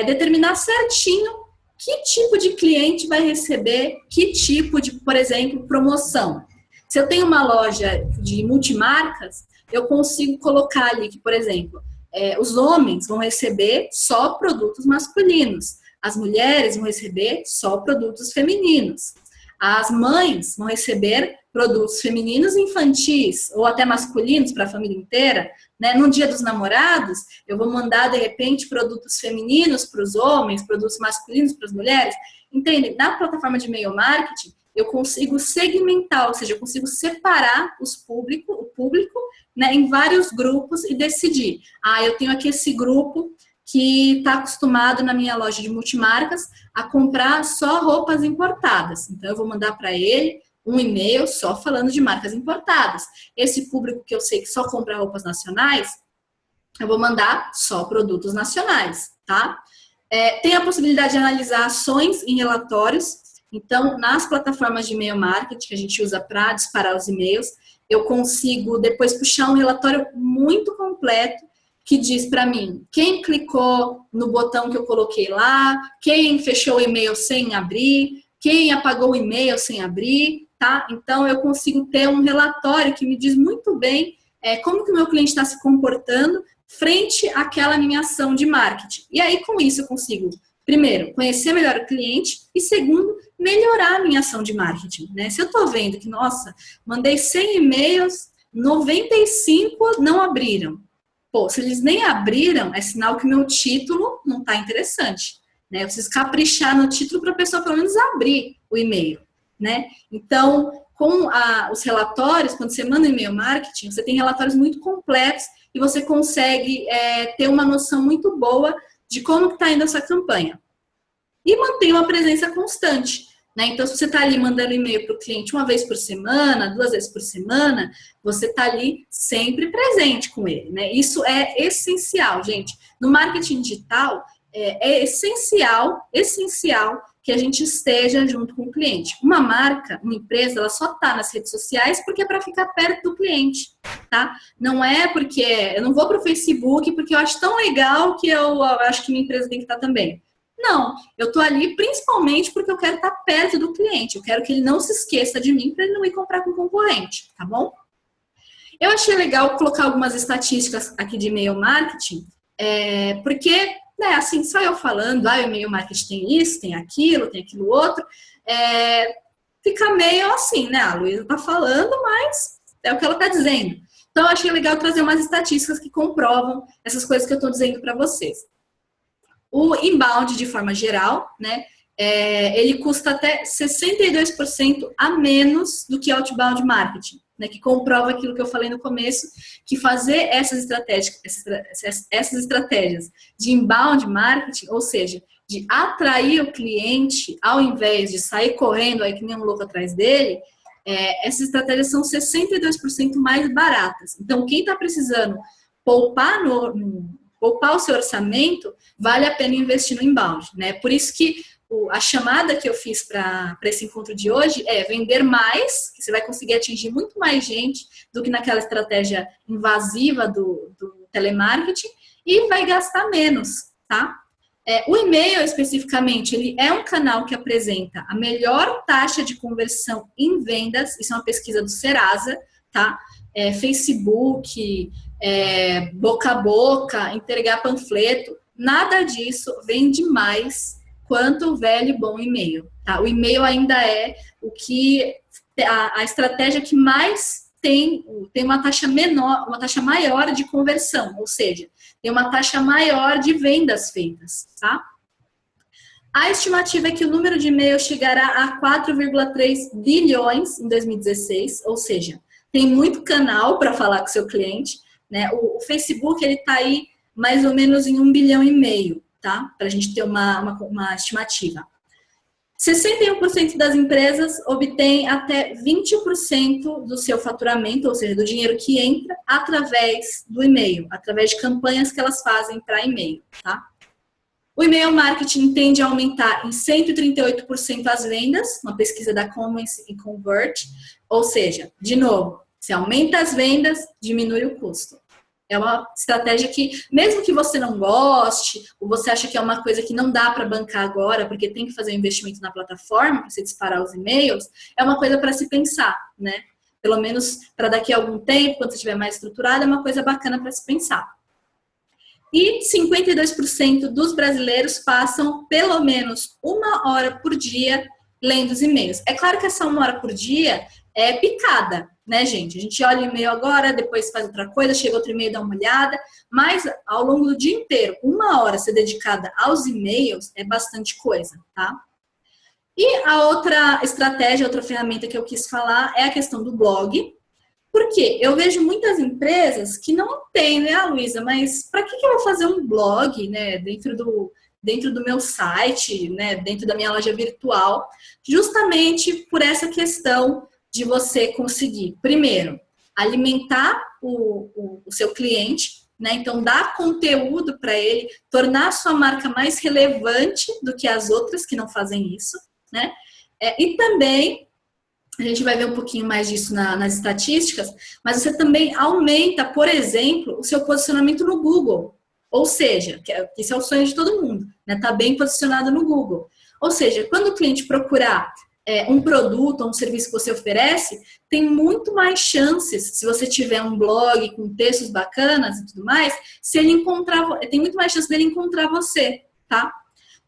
determinar certinho que tipo de cliente vai receber que tipo de, por exemplo, promoção. Se eu tenho uma loja de multimarcas, eu consigo colocar ali que, por exemplo, os homens vão receber só produtos masculinos, as mulheres vão receber só produtos femininos, as mães vão receber produtos femininos e infantis, ou até masculinos para a família inteira, né? No Dia dos Namorados, eu vou mandar, de repente, produtos femininos para os homens, produtos masculinos para as mulheres. Entende? Na plataforma de e-mail marketing, eu consigo segmentar, ou seja, eu consigo separar o público, né, em vários grupos e decidir. Ah, eu tenho aqui esse grupo que está acostumado na minha loja de multimarcas a comprar só roupas importadas. Então, eu vou mandar para ele um e-mail só falando de marcas importadas. Esse público que eu sei que só compra roupas nacionais, eu vou mandar só produtos nacionais, tá? Tem a possibilidade de analisar ações em relatórios. Então, nas plataformas de e-mail marketing que a gente usa para disparar os e-mails, eu consigo depois puxar um relatório muito completo que diz para mim quem clicou no botão que eu coloquei lá, quem fechou o e-mail sem abrir, quem apagou o e-mail sem abrir, tá? Então, eu consigo ter um relatório que me diz muito bem como que o meu cliente está se comportando frente àquela minha ação de marketing. E aí, com isso, eu consigo, primeiro, conhecer melhor o cliente e, segundo, melhorar a minha ação de marketing, né? Se eu estou vendo que, nossa, mandei 100 e-mails, 95 não abriram. Pô, se eles nem abriram, é sinal que o meu título não está interessante, né? Eu preciso caprichar no título para a pessoa, pelo menos, abrir o e-mail, né? Então, com os relatórios, quando você manda e-mail marketing, você tem relatórios muito completos e você consegue ter uma noção muito boa de como está indo essa campanha. E manter uma presença constante, né? Então, se você está ali mandando e-mail para o cliente uma vez por semana, 2 vezes por semana, você está ali sempre presente com ele, né? Isso é essencial, gente. No marketing digital, é essencial que a gente esteja junto com o cliente. Uma marca, uma empresa, ela só está nas redes sociais porque é para ficar perto do cliente, tá? Não é porque eu não vou para o Facebook porque eu acho tão legal que eu acho que minha empresa tem que estar também. Não, eu estou ali principalmente porque eu quero estar perto do cliente. Eu quero que ele não se esqueça de mim para ele não ir comprar com concorrente, tá bom? Eu achei legal colocar algumas estatísticas aqui de e-mail marketing, porque, né, assim, só eu falando, o e-mail marketing tem isso, tem aquilo outro, fica meio assim, né? A Luísa está falando, mas é o que ela está dizendo. Então, eu achei legal trazer umas estatísticas que comprovam essas coisas que eu estou dizendo para vocês. O inbound, de forma geral, né, ele custa até 62% a menos do que outbound marketing, né, que comprova aquilo que eu falei no começo, que fazer essas estratégias de inbound marketing, ou seja, de atrair o cliente, ao invés de sair correndo aí que nem um louco atrás dele, essas estratégias são 62% mais baratas. Então, quem está precisando poupar o seu orçamento, vale a pena investir no inbound, né? Por isso que a chamada que eu fiz para esse encontro de hoje é vender mais, que você vai conseguir atingir muito mais gente do que naquela estratégia invasiva do telemarketing, e vai gastar menos, tá? O e-mail, especificamente, ele é um canal que apresenta a melhor taxa de conversão em vendas, isso é uma pesquisa do Serasa, tá? Facebook, boca a boca, entregar panfleto, nada disso vende mais quanto o velho e bom e-mail, tá? O e-mail ainda é o que a estratégia que mais tem uma taxa menor, uma taxa maior de conversão, ou seja, tem uma taxa maior de vendas feitas, tá? A estimativa é que o número de e-mails chegará a 4,3 bilhões em 2016, ou seja, tem muito canal para falar com seu cliente, né? O Facebook, ele está aí mais ou menos em 1,5 bilhão, tá? Para a gente ter uma estimativa. 61% das empresas obtém até 20% do seu faturamento, ou seja, do dinheiro que entra, através do e-mail, através de campanhas que elas fazem para e-mail, tá? O e-mail marketing tende a aumentar em 138% as vendas, uma pesquisa da Converse e Convert, ou seja, de novo, se aumenta as vendas, diminui o custo. É uma estratégia que, mesmo que você não goste, ou você acha que é uma coisa que não dá para bancar agora, porque tem que fazer um investimento na plataforma para você disparar os e-mails, é uma coisa para se pensar, né? Pelo menos para daqui a algum tempo, quando você estiver mais estruturado, é uma coisa bacana para se pensar. E 52% dos brasileiros passam pelo menos 1 hora por dia lendo os e-mails. É claro que essa 1 hora por dia é picada, né, gente? A gente olha o e-mail agora, depois faz outra coisa, chega outro e-mail, dá uma olhada, mas ao longo do dia inteiro, 1 hora ser dedicada aos e-mails é bastante coisa, tá? E a outra estratégia, outra ferramenta que eu quis falar é a questão do blog. Por quê? Eu vejo muitas empresas que não têm, né, Luísa? Mas para que eu vou fazer um blog, né, dentro do meu site, né, dentro da minha loja virtual? Justamente por essa questão de você conseguir, primeiro, alimentar o seu cliente, né? Então, dar conteúdo para ele, tornar a sua marca mais relevante do que as outras que não fazem isso, né? E também a gente vai ver um pouquinho mais disso nas estatísticas, mas você também aumenta, por exemplo, o seu posicionamento no Google. Ou seja, esse é o sonho de todo mundo, né? Tá bem posicionado no Google. Ou seja, quando o cliente procurar um produto ou um serviço que você oferece, tem muito mais chances, se você tiver um blog com textos bacanas e tudo mais, tem muito mais chance dele encontrar você, tá?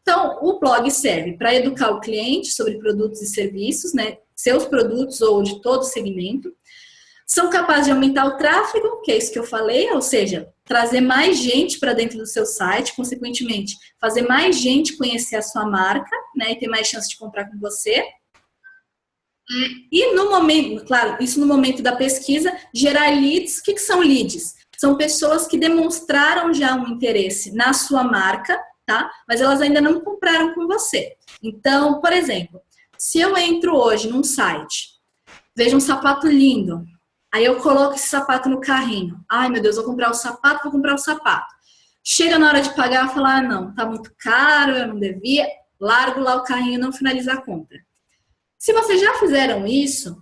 Então, o blog serve para educar o cliente sobre produtos e serviços, né? Seus produtos ou de todo segmento. São capazes de aumentar o tráfego, que é isso que eu falei, ou seja, trazer mais gente para dentro do seu site, consequentemente, fazer mais gente conhecer a sua marca, né? E ter mais chance de comprar com você. E no momento, claro, isso no momento da pesquisa, gerar leads. O que são leads? São pessoas que demonstraram já um interesse na sua marca, tá? Mas elas ainda não compraram com você. Então, por exemplo, se eu entro hoje num site, vejo um sapato lindo, aí eu coloco esse sapato no carrinho. Ai, meu Deus, vou comprar o sapato, vou comprar o sapato. Chega na hora de pagar, eu falo, ah, não, tá muito caro, eu não devia. Largo lá o carrinho e não finalizo a compra. Se vocês já fizeram isso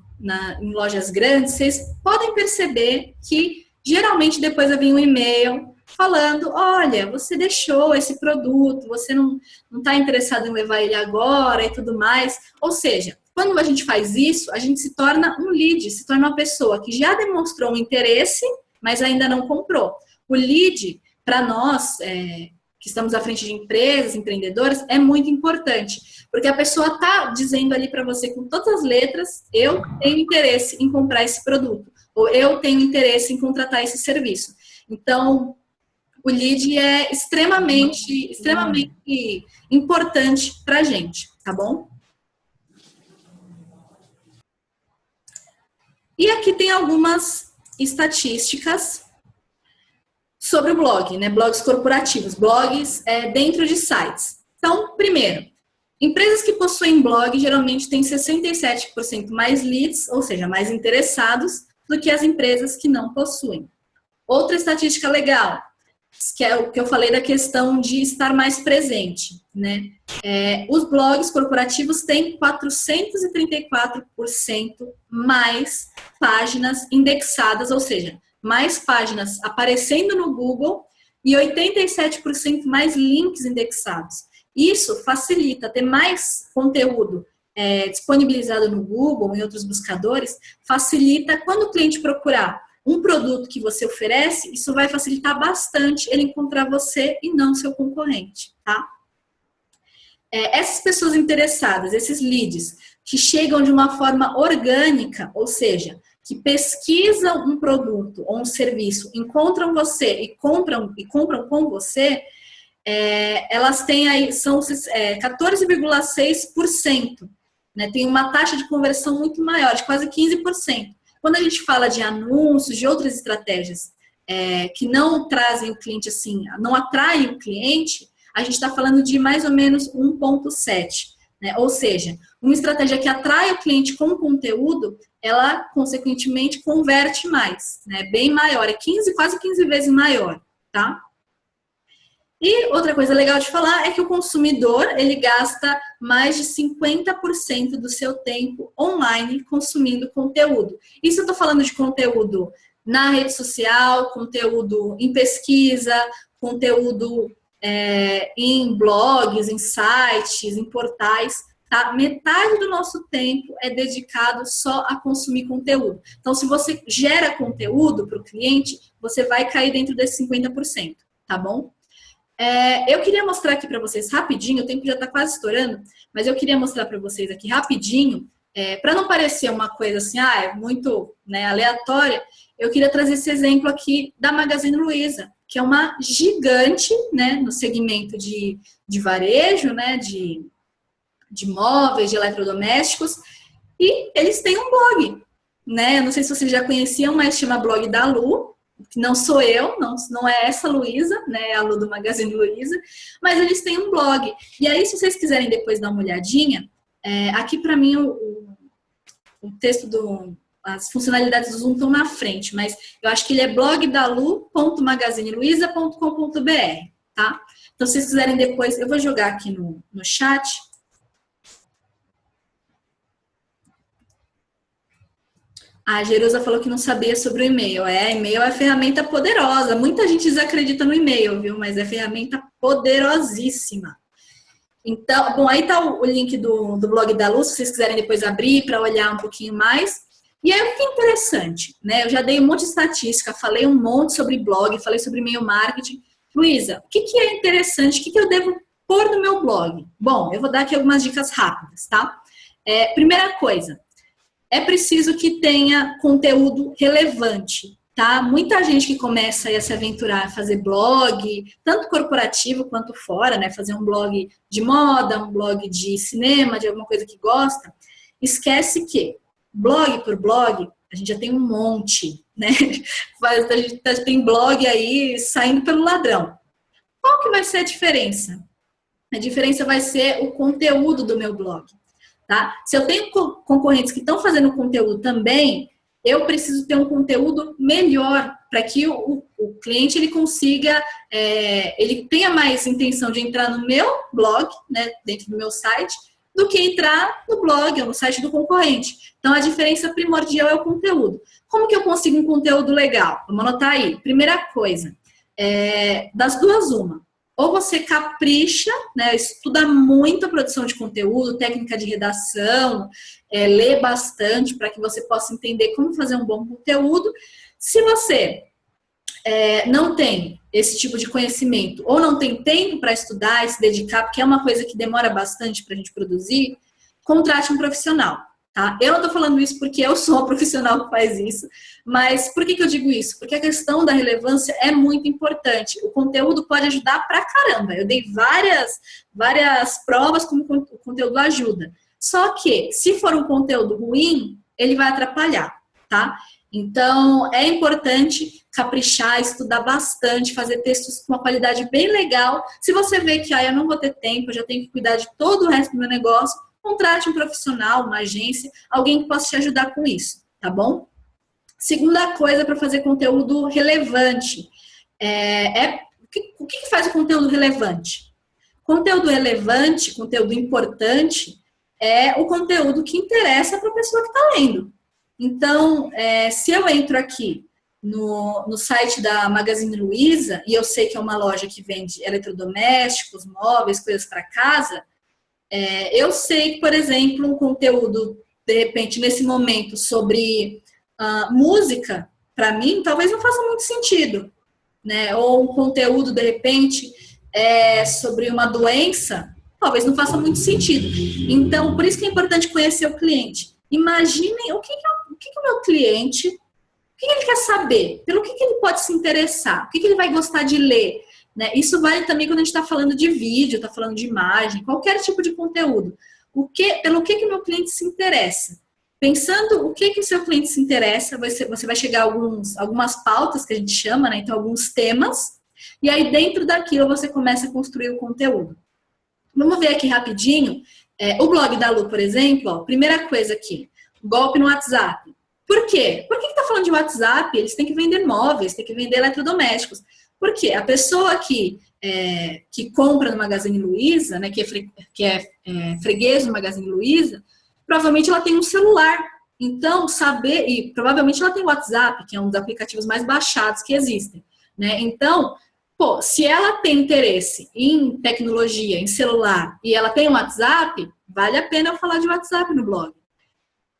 em lojas grandes, vocês podem perceber que geralmente depois vai vir um e-mail falando, olha, você deixou esse produto, você não está interessado em levar ele agora e tudo mais. Ou seja, quando a gente faz isso, a gente se torna um lead, se torna uma pessoa que já demonstrou um interesse, mas ainda não comprou. O lead, para nós, que estamos à frente de empresas, empreendedores, é muito importante, porque a pessoa está dizendo ali para você com todas as letras, eu tenho interesse em comprar esse produto, ou eu tenho interesse em contratar esse serviço. Então, o lead é extremamente importante para a gente, tá bom? E aqui tem algumas estatísticas sobre o blog, né? Blogs corporativos, blogs dentro de sites. Então, primeiro, empresas que possuem blog geralmente têm 67% mais leads, ou seja, mais interessados, do que as empresas que não possuem. Outra estatística legal, que é o que eu falei da questão de estar mais presente, né? Os blogs corporativos têm 434% mais páginas indexadas, ou seja, mais páginas aparecendo no Google e 87% mais links indexados. Isso facilita ter mais conteúdo disponibilizado no Google ou em outros buscadores, facilita quando o cliente procurar um produto que você oferece, isso vai facilitar bastante ele encontrar você e não seu concorrente, tá? Essas pessoas interessadas, esses leads, que chegam de uma forma orgânica, ou seja, que pesquisam um produto ou um serviço, encontram você e compram com você, elas têm aí, são 14,6%, né? Tem uma taxa de conversão muito maior, de quase 15%. Quando a gente fala de anúncios, de outras estratégias que não trazem o cliente assim, não atraem o cliente, a gente está falando de mais ou menos 1,7, né? Ou seja, uma estratégia que atrai o cliente com conteúdo, ela, consequentemente, converte mais, né? Bem maior, quase 15 vezes maior, tá? E outra coisa legal de falar é que o consumidor, ele gasta mais de 50% do seu tempo online consumindo conteúdo. Isso eu estou falando de conteúdo na rede social, conteúdo em pesquisa, conteúdo em blogs, em sites, em portais. Tá? Metade do nosso tempo é dedicado só a consumir conteúdo. Então, se você gera conteúdo para o cliente, você vai cair dentro desses 50%, tá bom? Eu queria mostrar aqui para vocês rapidinho, o tempo já está quase estourando, mas eu queria mostrar para vocês aqui rapidinho, para não parecer uma coisa assim, muito, né, aleatória, eu queria trazer esse exemplo aqui da Magazine Luiza, que é uma gigante, né, no segmento de varejo, né, de móveis, de eletrodomésticos, e eles têm um blog, né? Eu não sei se vocês já conheciam, mas chama Blog da Lu, que não sou eu, não é essa Luiza, né? É a Lu do Magazine Luiza, mas eles têm um blog. E aí, se vocês quiserem depois dar uma olhadinha, aqui para mim o texto as funcionalidades do Zoom estão na frente, mas eu acho que ele é blogdalu.magazineluiza.com.br, tá? Então, se vocês quiserem depois, eu vou jogar aqui no chat. A Jerusa falou que não sabia sobre o e-mail. E-mail é ferramenta poderosa. Muita gente desacredita no e-mail, viu? Mas é ferramenta poderosíssima. Então, bom, aí tá o link do blog da Lu, se vocês quiserem depois abrir para olhar um pouquinho mais. E aí, o que é interessante, né? Eu já dei um monte de estatística, falei um monte sobre blog, falei sobre e-mail marketing. Luísa, o que é interessante? O que eu devo pôr no meu blog? Bom, eu vou dar aqui algumas dicas rápidas, tá? Primeira coisa, é preciso que tenha conteúdo relevante, tá? Muita gente que começa a se aventurar a fazer blog, tanto corporativo quanto fora, né? Fazer um blog de moda, um blog de cinema, de alguma coisa que gosta, esquece que blog por blog, a gente já tem um monte, né? A gente tem blog aí saindo pelo ladrão. Qual que vai ser a diferença? A diferença vai ser o conteúdo do meu blog. Tá? Se eu tenho concorrentes que estão fazendo conteúdo também, eu preciso ter um conteúdo melhor para que o cliente ele consiga, ele tenha mais intenção de entrar no meu blog, né, dentro do meu site, do que entrar no blog ou no site do concorrente. Então, a diferença primordial é o conteúdo. Como que eu consigo um conteúdo legal? Vamos anotar aí. Primeira coisa, das duas, uma. Ou você capricha, né, estuda muito a produção de conteúdo, técnica de redação, lê bastante para que você possa entender como fazer um bom conteúdo. Se você não tem esse tipo de conhecimento ou não tem tempo para estudar e se dedicar, porque é uma coisa que demora bastante para a gente produzir, contrate um profissional. Tá? Eu não estou falando isso porque eu sou uma profissional que faz isso, mas por que eu digo isso? Porque a questão da relevância é muito importante. O conteúdo pode ajudar pra caramba. Eu dei várias provas como o conteúdo ajuda. Só que, se for um conteúdo ruim, ele vai atrapalhar, tá? Então, é importante caprichar, estudar bastante, fazer textos com uma qualidade bem legal. Se você vê que eu não vou ter tempo, eu já tenho que cuidar de todo o resto do meu negócio, contrate um profissional, uma agência, alguém que possa te ajudar com isso, tá bom? Segunda coisa para fazer conteúdo relevante. O que faz o conteúdo relevante? Conteúdo relevante, conteúdo importante, é o conteúdo que interessa para a pessoa que está lendo. Então, se eu entro aqui no site da Magazine Luiza, e eu sei que é uma loja que vende eletrodomésticos, móveis, coisas para casa, eu sei que, por exemplo, um conteúdo, de repente, nesse momento, sobre música, para mim, talvez não faça muito sentido, né? Ou um conteúdo, de repente, sobre uma doença, talvez não faça muito sentido. Então, por isso que é importante conhecer o cliente. Imaginem o que o meu cliente, o que ele quer saber, pelo que ele pode se interessar, o que ele vai gostar de ler. Né? Isso vale também quando a gente está falando de vídeo, está falando de imagem, qualquer tipo de conteúdo. Pelo que o meu cliente se interessa. Pensando o que o seu cliente se interessa, você vai chegar a algumas pautas que a gente chama, né? Então, alguns temas, e aí dentro daquilo você começa a construir o conteúdo. Vamos ver aqui rapidinho. O blog da Lu, por exemplo, ó, primeira coisa aqui, golpe no WhatsApp. Por quê? Por que está falando de WhatsApp? Eles têm que vender móveis, têm que vender eletrodomésticos. Por quê? A pessoa que compra no Magazine Luiza, né, que é freguês no Magazine Luiza, provavelmente ela tem um celular. Então, e provavelmente ela tem o WhatsApp, que é um dos aplicativos mais baixados que existem. Né? Então, se ela tem interesse em tecnologia, em celular, e ela tem um WhatsApp, vale a pena eu falar de WhatsApp no blog.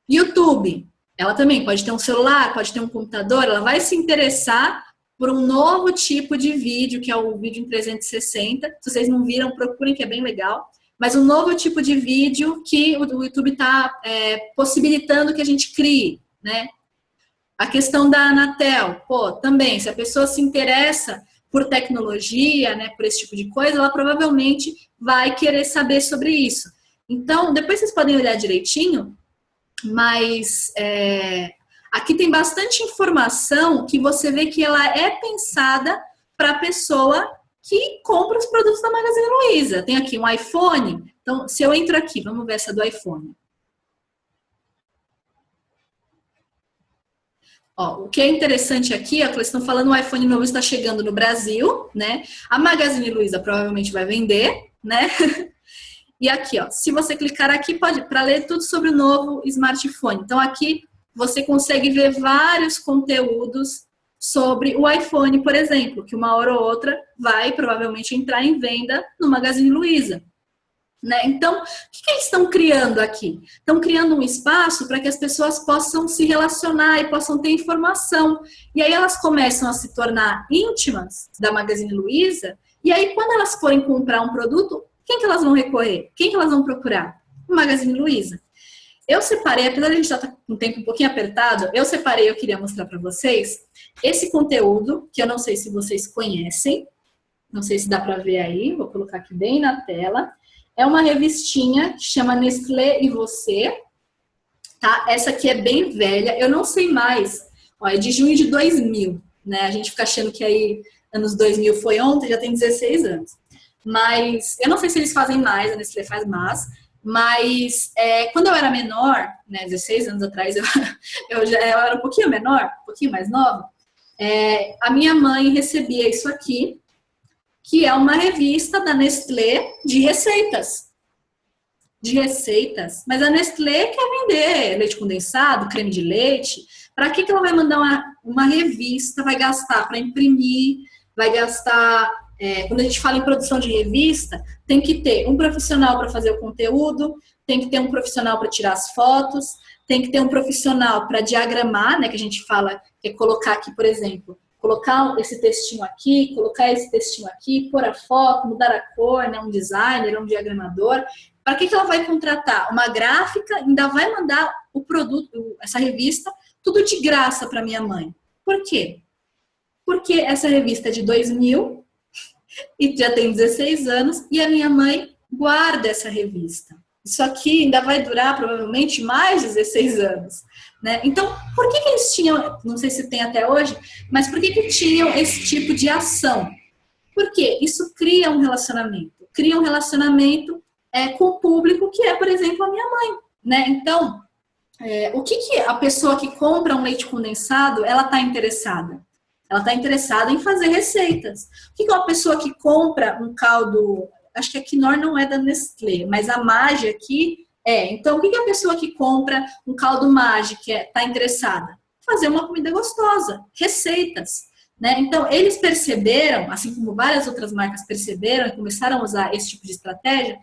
YouTube, ela também pode ter um celular, pode ter um computador, ela vai se interessar por um novo tipo de vídeo, que é o vídeo em 360. Se vocês não viram, procurem, que é bem legal. Mas um novo tipo de vídeo que o YouTube está possibilitando que a gente crie, né? A questão da Anatel, também, se a pessoa se interessa por tecnologia, né, por esse tipo de coisa, ela provavelmente vai querer saber sobre isso. Então, depois vocês podem olhar direitinho, mas aqui tem bastante informação que você vê que ela é pensada para a pessoa que compra os produtos da Magazine Luiza. Tem aqui um iPhone. Então, se eu entro aqui, vamos ver essa do iPhone. Ó, o que é interessante aqui, que eles estão falando, o iPhone novo está chegando no Brasil, né? A Magazine Luiza provavelmente vai vender, né? E aqui, ó, se você clicar aqui, pode para ler tudo sobre o novo smartphone. Então, aqui você consegue ver vários conteúdos sobre o iPhone, por exemplo, que uma hora ou outra vai provavelmente entrar em venda no Magazine Luiza. Né? Então, o que eles estão criando aqui? Estão criando um espaço para que as pessoas possam se relacionar e possam ter informação. E aí elas começam a se tornar íntimas da Magazine Luiza, e aí quando elas forem comprar um produto, quem que elas vão recorrer? Quem que elas vão procurar? O Magazine Luiza. Eu separei, apesar de a gente estar com um tempo um pouquinho apertado, eu queria mostrar para vocês esse conteúdo, que eu não sei se vocês conhecem, não sei se dá para ver aí, vou colocar aqui bem na tela. É uma revistinha que chama Nestlé e Você, tá? Essa aqui é bem velha, eu não sei mais, ó, é de junho de 2000, né? A gente fica achando que aí anos 2000 foi ontem, já tem 16 anos. Mas eu não sei se eles fazem mais, a Nestlé faz mais, mas quando eu era menor, né, 16 anos atrás, eu era um pouquinho menor, um pouquinho mais nova, a minha mãe recebia isso aqui, que é uma revista da Nestlé de receitas. Mas a Nestlé quer vender leite condensado, creme de leite. Para que ela vai mandar uma revista, vai gastar para imprimir, vai gastar... quando a gente fala em produção de revista, tem que ter um profissional para fazer o conteúdo, tem que ter um profissional para tirar as fotos, tem que ter um profissional para diagramar, né, que a gente fala, que é colocar aqui, por exemplo, colocar esse textinho aqui, colocar esse textinho aqui, pôr a foto, mudar a cor, né, um designer, um diagramador. Para que ela vai contratar? Uma gráfica, ainda vai mandar o produto, essa revista, tudo de graça para minha mãe. Por quê? Porque essa revista é de 2000 e já tem 16 anos e a minha mãe guarda essa revista. Isso aqui ainda vai durar provavelmente mais de 16 anos. Né? Então, por que eles tinham, não sei se tem até hoje, mas por que tinham esse tipo de ação? Porque isso cria um relacionamento com o público que é, por exemplo, a minha mãe. Né? Então, o que a pessoa que compra um leite condensado, ela está interessada? Ela está interessada em fazer receitas. O que uma pessoa que compra um caldo, acho que a Knorr não é da Nestlé, mas a Maggi aqui então, o que a pessoa que compra um caldo Maggi está interessada? Fazer uma comida gostosa, receitas. Né? Então, eles perceberam, assim como várias outras marcas perceberam e começaram a usar esse tipo de estratégia,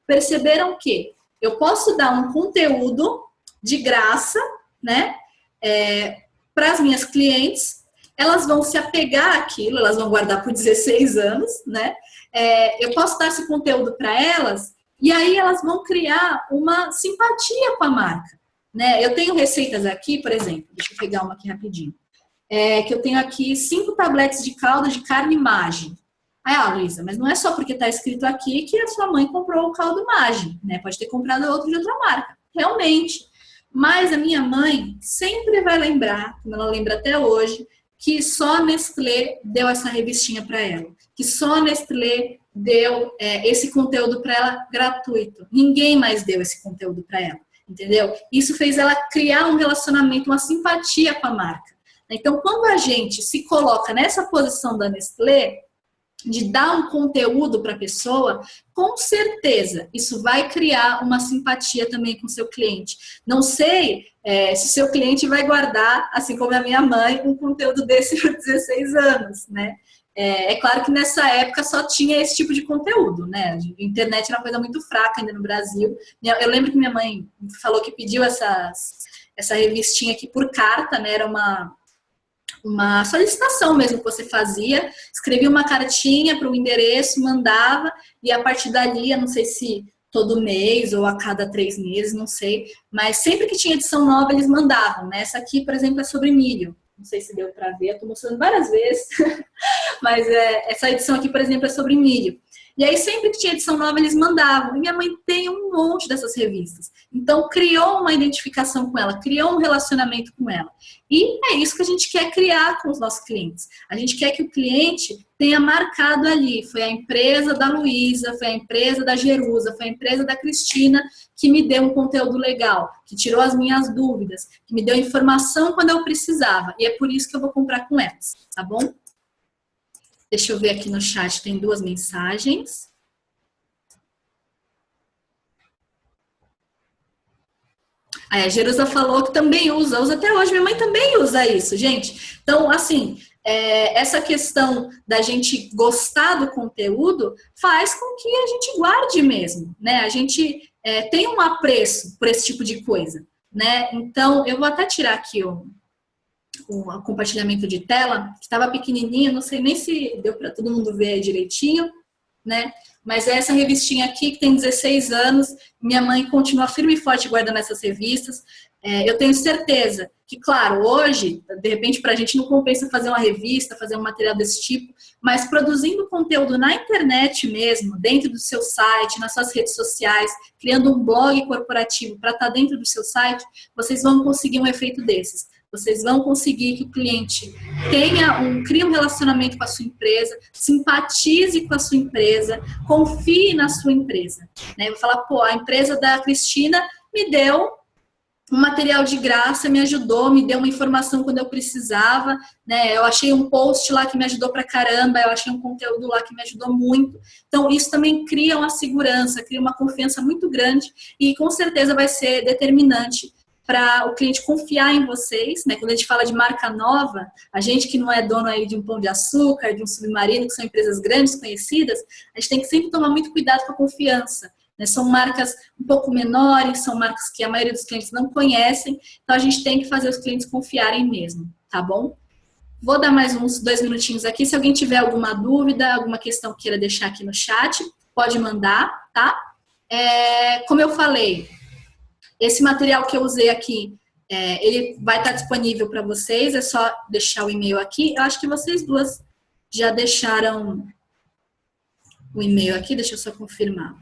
perceberam que eu posso dar um conteúdo de graça, né, para as minhas clientes, elas vão se apegar àquilo, elas vão guardar por 16 anos, né? Eu posso dar esse conteúdo para elas E aí elas vão criar uma simpatia com a marca, né? Eu tenho receitas aqui, por exemplo, deixa eu pegar uma aqui rapidinho. Que eu tenho aqui 5 tabletes de caldo de carne Maggi. Luísa, mas não é só porque está escrito aqui que a sua mãe comprou o caldo Maggi, né? Pode ter comprado outro de outra marca, realmente. Mas a minha mãe sempre vai lembrar, como ela lembra até hoje, que só a Nestlé deu essa revistinha para ela, que só a Nestlé deu esse conteúdo para ela gratuito. Ninguém mais deu esse conteúdo para ela, entendeu? Isso fez ela criar um relacionamento, uma simpatia com a marca. Então, quando a gente se coloca nessa posição da Nestlé, de dar um conteúdo para a pessoa, com certeza isso vai criar uma simpatia também com o seu cliente. Não sei se o seu cliente vai guardar, assim como a minha mãe, um conteúdo desse por 16 anos, né? É claro que nessa época só tinha esse tipo de conteúdo, né? A internet era uma coisa muito fraca ainda no Brasil. Eu lembro que minha mãe falou que pediu essa revistinha aqui por carta, né? Era uma solicitação mesmo que você fazia, escrevia uma cartinha para o endereço, mandava, e a partir dali, eu não sei se todo mês ou a cada 3 meses, não sei, mas sempre que tinha edição nova eles mandavam, né? Essa aqui, por exemplo, é sobre milho, não sei se deu para ver, eu estou mostrando várias vezes, mas essa edição aqui, por exemplo, é sobre milho. E aí, sempre que tinha edição nova, eles mandavam. E minha mãe tem um monte dessas revistas. Então, criou uma identificação com ela, criou um relacionamento com ela. E é isso que a gente quer criar com os nossos clientes. A gente quer que o cliente tenha marcado ali. Foi a empresa da Luísa, foi a empresa da Jerusa, foi a empresa da Cristina que me deu um conteúdo legal, que tirou as minhas dúvidas, que me deu informação quando eu precisava. E é por isso que eu vou comprar com elas, tá bom? Deixa eu ver aqui no chat, tem 2 mensagens. A Jerusa falou que também usa até hoje. Minha mãe também usa isso, gente. Então, assim, essa questão da gente gostar do conteúdo faz com que a gente guarde mesmo, né? A gente tem um apreço por esse tipo de coisa, né? Então, eu vou até tirar aqui o compartilhamento de tela, que estava pequenininho, não sei nem se deu para todo mundo ver direitinho, né? Mas é essa revistinha aqui, que tem 16 anos, minha mãe continua firme e forte guardando essas revistas. Eu tenho certeza que, claro, hoje, de repente, para a gente não compensa fazer uma revista, fazer um material desse tipo, mas produzindo conteúdo na internet mesmo, dentro do seu site, nas suas redes sociais, criando um blog corporativo para estar dentro do seu site, vocês vão conseguir um efeito desses. Vocês vão conseguir que o cliente crie um relacionamento com a sua empresa, simpatize com a sua empresa, confie na sua empresa. Né? Eu vou falar, a empresa da Cristina me deu um material de graça, me ajudou, me deu uma informação quando eu precisava, né? Eu achei um post lá que me ajudou pra caramba, eu achei um conteúdo lá que me ajudou muito. Então, isso também cria uma segurança, cria uma confiança muito grande e com certeza vai ser determinante para o cliente confiar em vocês, né? Quando a gente fala de marca nova, a gente que não é dono aí de um Pão de Açúcar, de um Submarino, que são empresas grandes, conhecidas, a gente tem que sempre tomar muito cuidado com a confiança, né? São marcas um pouco menores, são marcas que a maioria dos clientes não conhecem, então a gente tem que fazer os clientes confiarem mesmo, tá bom? Vou dar mais uns 2 minutinhos aqui, se alguém tiver alguma dúvida, alguma questão que queira deixar aqui no chat, pode mandar, tá? Como eu falei, esse material que eu usei aqui, ele vai estar disponível para vocês, é só deixar o e-mail aqui. Eu acho que vocês duas já deixaram o e-mail aqui, deixa eu só confirmar.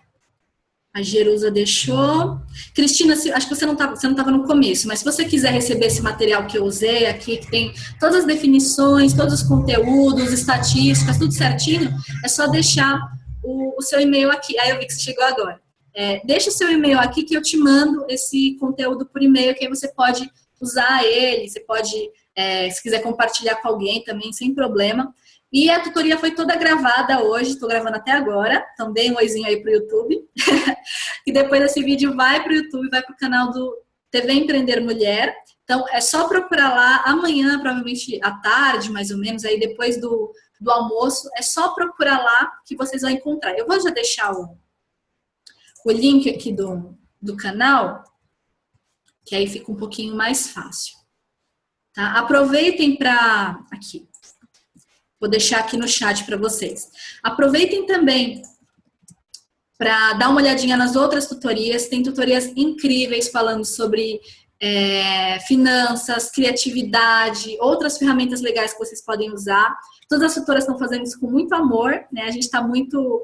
A Jerusa deixou. Cristina, acho que você não estava no começo, mas se você quiser receber esse material que eu usei aqui, que tem todas as definições, todos os conteúdos, estatísticas, tudo certinho, é só deixar o seu e-mail aqui. Aí eu vi que você chegou agora. Deixa o seu e-mail aqui que eu te mando esse conteúdo por e-mail, que aí você pode usar ele, você pode, se quiser compartilhar com alguém também, sem problema. E a tutoria foi toda gravada hoje, estou gravando até agora, também um oizinho aí para o YouTube. E depois esse vídeo vai para o YouTube, vai para o canal do TV Empreender Mulher. Então, é só procurar lá, amanhã, provavelmente à tarde, mais ou menos, aí depois do almoço, é só procurar lá que vocês vão encontrar. Eu vou já deixar o link aqui do canal, que aí fica um pouquinho mais fácil. Tá? Aproveitem para... Aqui. Vou deixar aqui no chat para vocês. Aproveitem também para dar uma olhadinha nas outras tutorias. Tem tutorias incríveis falando sobre finanças, criatividade, outras ferramentas legais que vocês podem usar. Todas as tutoras estão fazendo isso com muito amor, né? A gente está muito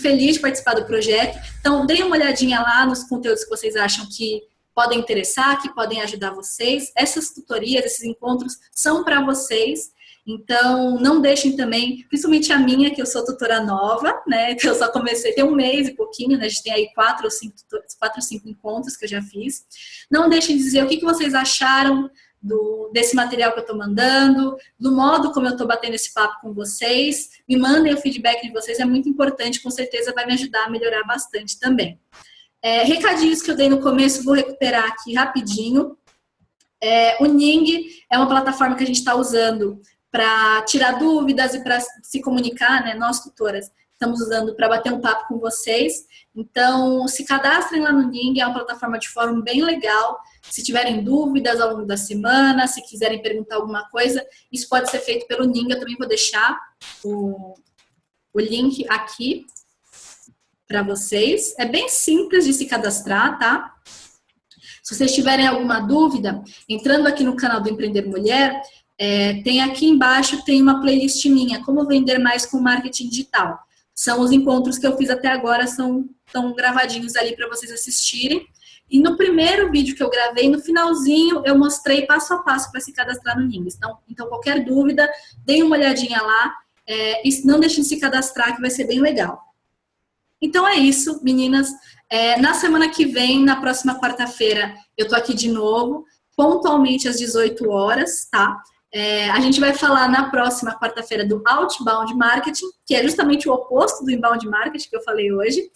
feliz de participar do projeto. Então, deem uma olhadinha lá nos conteúdos que vocês acham que podem interessar, que podem ajudar vocês. Essas tutorias, esses encontros são para vocês. Então, não deixem também, principalmente a minha, que eu sou tutora nova, né? Que eu só comecei, tem um mês e pouquinho, né? A gente tem aí 4 ou 5 encontros que eu já fiz. Não deixem de dizer o que vocês acharam desse material que eu estou mandando, do modo como eu estou batendo esse papo com vocês. Me mandem o feedback de vocês, é muito importante, com certeza vai me ajudar a melhorar bastante também. Recadinhos que eu dei no começo, vou recuperar aqui rapidinho. O Ning é uma plataforma que a gente está usando para tirar dúvidas e para se comunicar, né? Nós, tutoras, estamos usando para bater um papo com vocês. Então, se cadastrem lá no Ning, é uma plataforma de fórum bem legal. Se tiverem dúvidas ao longo da semana, se quiserem perguntar alguma coisa, isso pode ser feito pelo Ning. Eu também vou deixar o link aqui para vocês. É bem simples de se cadastrar, tá? Se vocês tiverem alguma dúvida, entrando aqui no canal do Empreender Mulher, tem aqui embaixo, tem uma playlist minha, Como Vender Mais com Marketing Digital. São os encontros que eu fiz até agora, estão gravadinhos ali para vocês assistirem. E no primeiro vídeo que eu gravei, no finalzinho, eu mostrei passo a passo para se cadastrar no Ning. Então, qualquer dúvida, deem uma olhadinha lá e não deixem de se cadastrar, que vai ser bem legal. Então é isso, meninas. Na semana que vem, na próxima quarta-feira, eu tô aqui de novo, pontualmente às 18 horas, tá? A gente vai falar na próxima quarta-feira do Outbound Marketing, que é justamente o oposto do Inbound Marketing que eu falei hoje.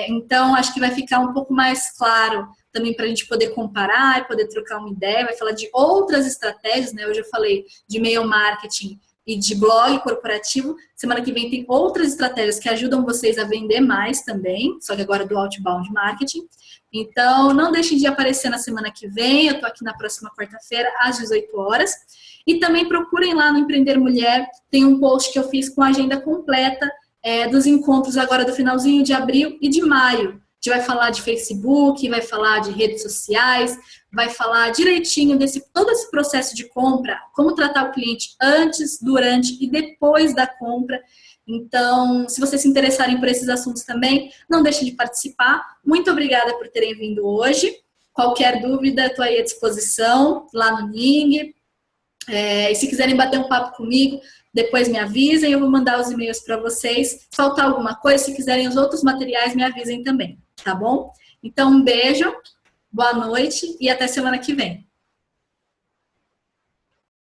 Então, acho que vai ficar um pouco mais claro também para a gente poder comparar e poder trocar uma ideia. Vai falar de outras estratégias, né? Hoje eu falei de e-mail marketing e de blog corporativo. Semana que vem tem outras estratégias que ajudam vocês a vender mais também, só que agora do Outbound Marketing. Então, não deixem de aparecer na semana que vem. Eu tô aqui na próxima quarta-feira, às 18 horas. E também procurem lá no Empreender Mulher, tem um post que eu fiz com a agenda completa dos encontros agora do finalzinho de abril e de maio. A gente vai falar de Facebook, vai falar de redes sociais, vai falar direitinho todo esse processo de compra, como tratar o cliente antes, durante e depois da compra. Então, se vocês se interessarem por esses assuntos também, não deixem de participar. Muito obrigada por terem vindo hoje. Qualquer dúvida, estou aí à disposição lá no Ning. E se quiserem bater um papo comigo, depois me avisem, eu vou mandar os e-mails para vocês. Se faltar alguma coisa, se quiserem os outros materiais, me avisem também, tá bom? Então, um beijo, boa noite e até semana que vem.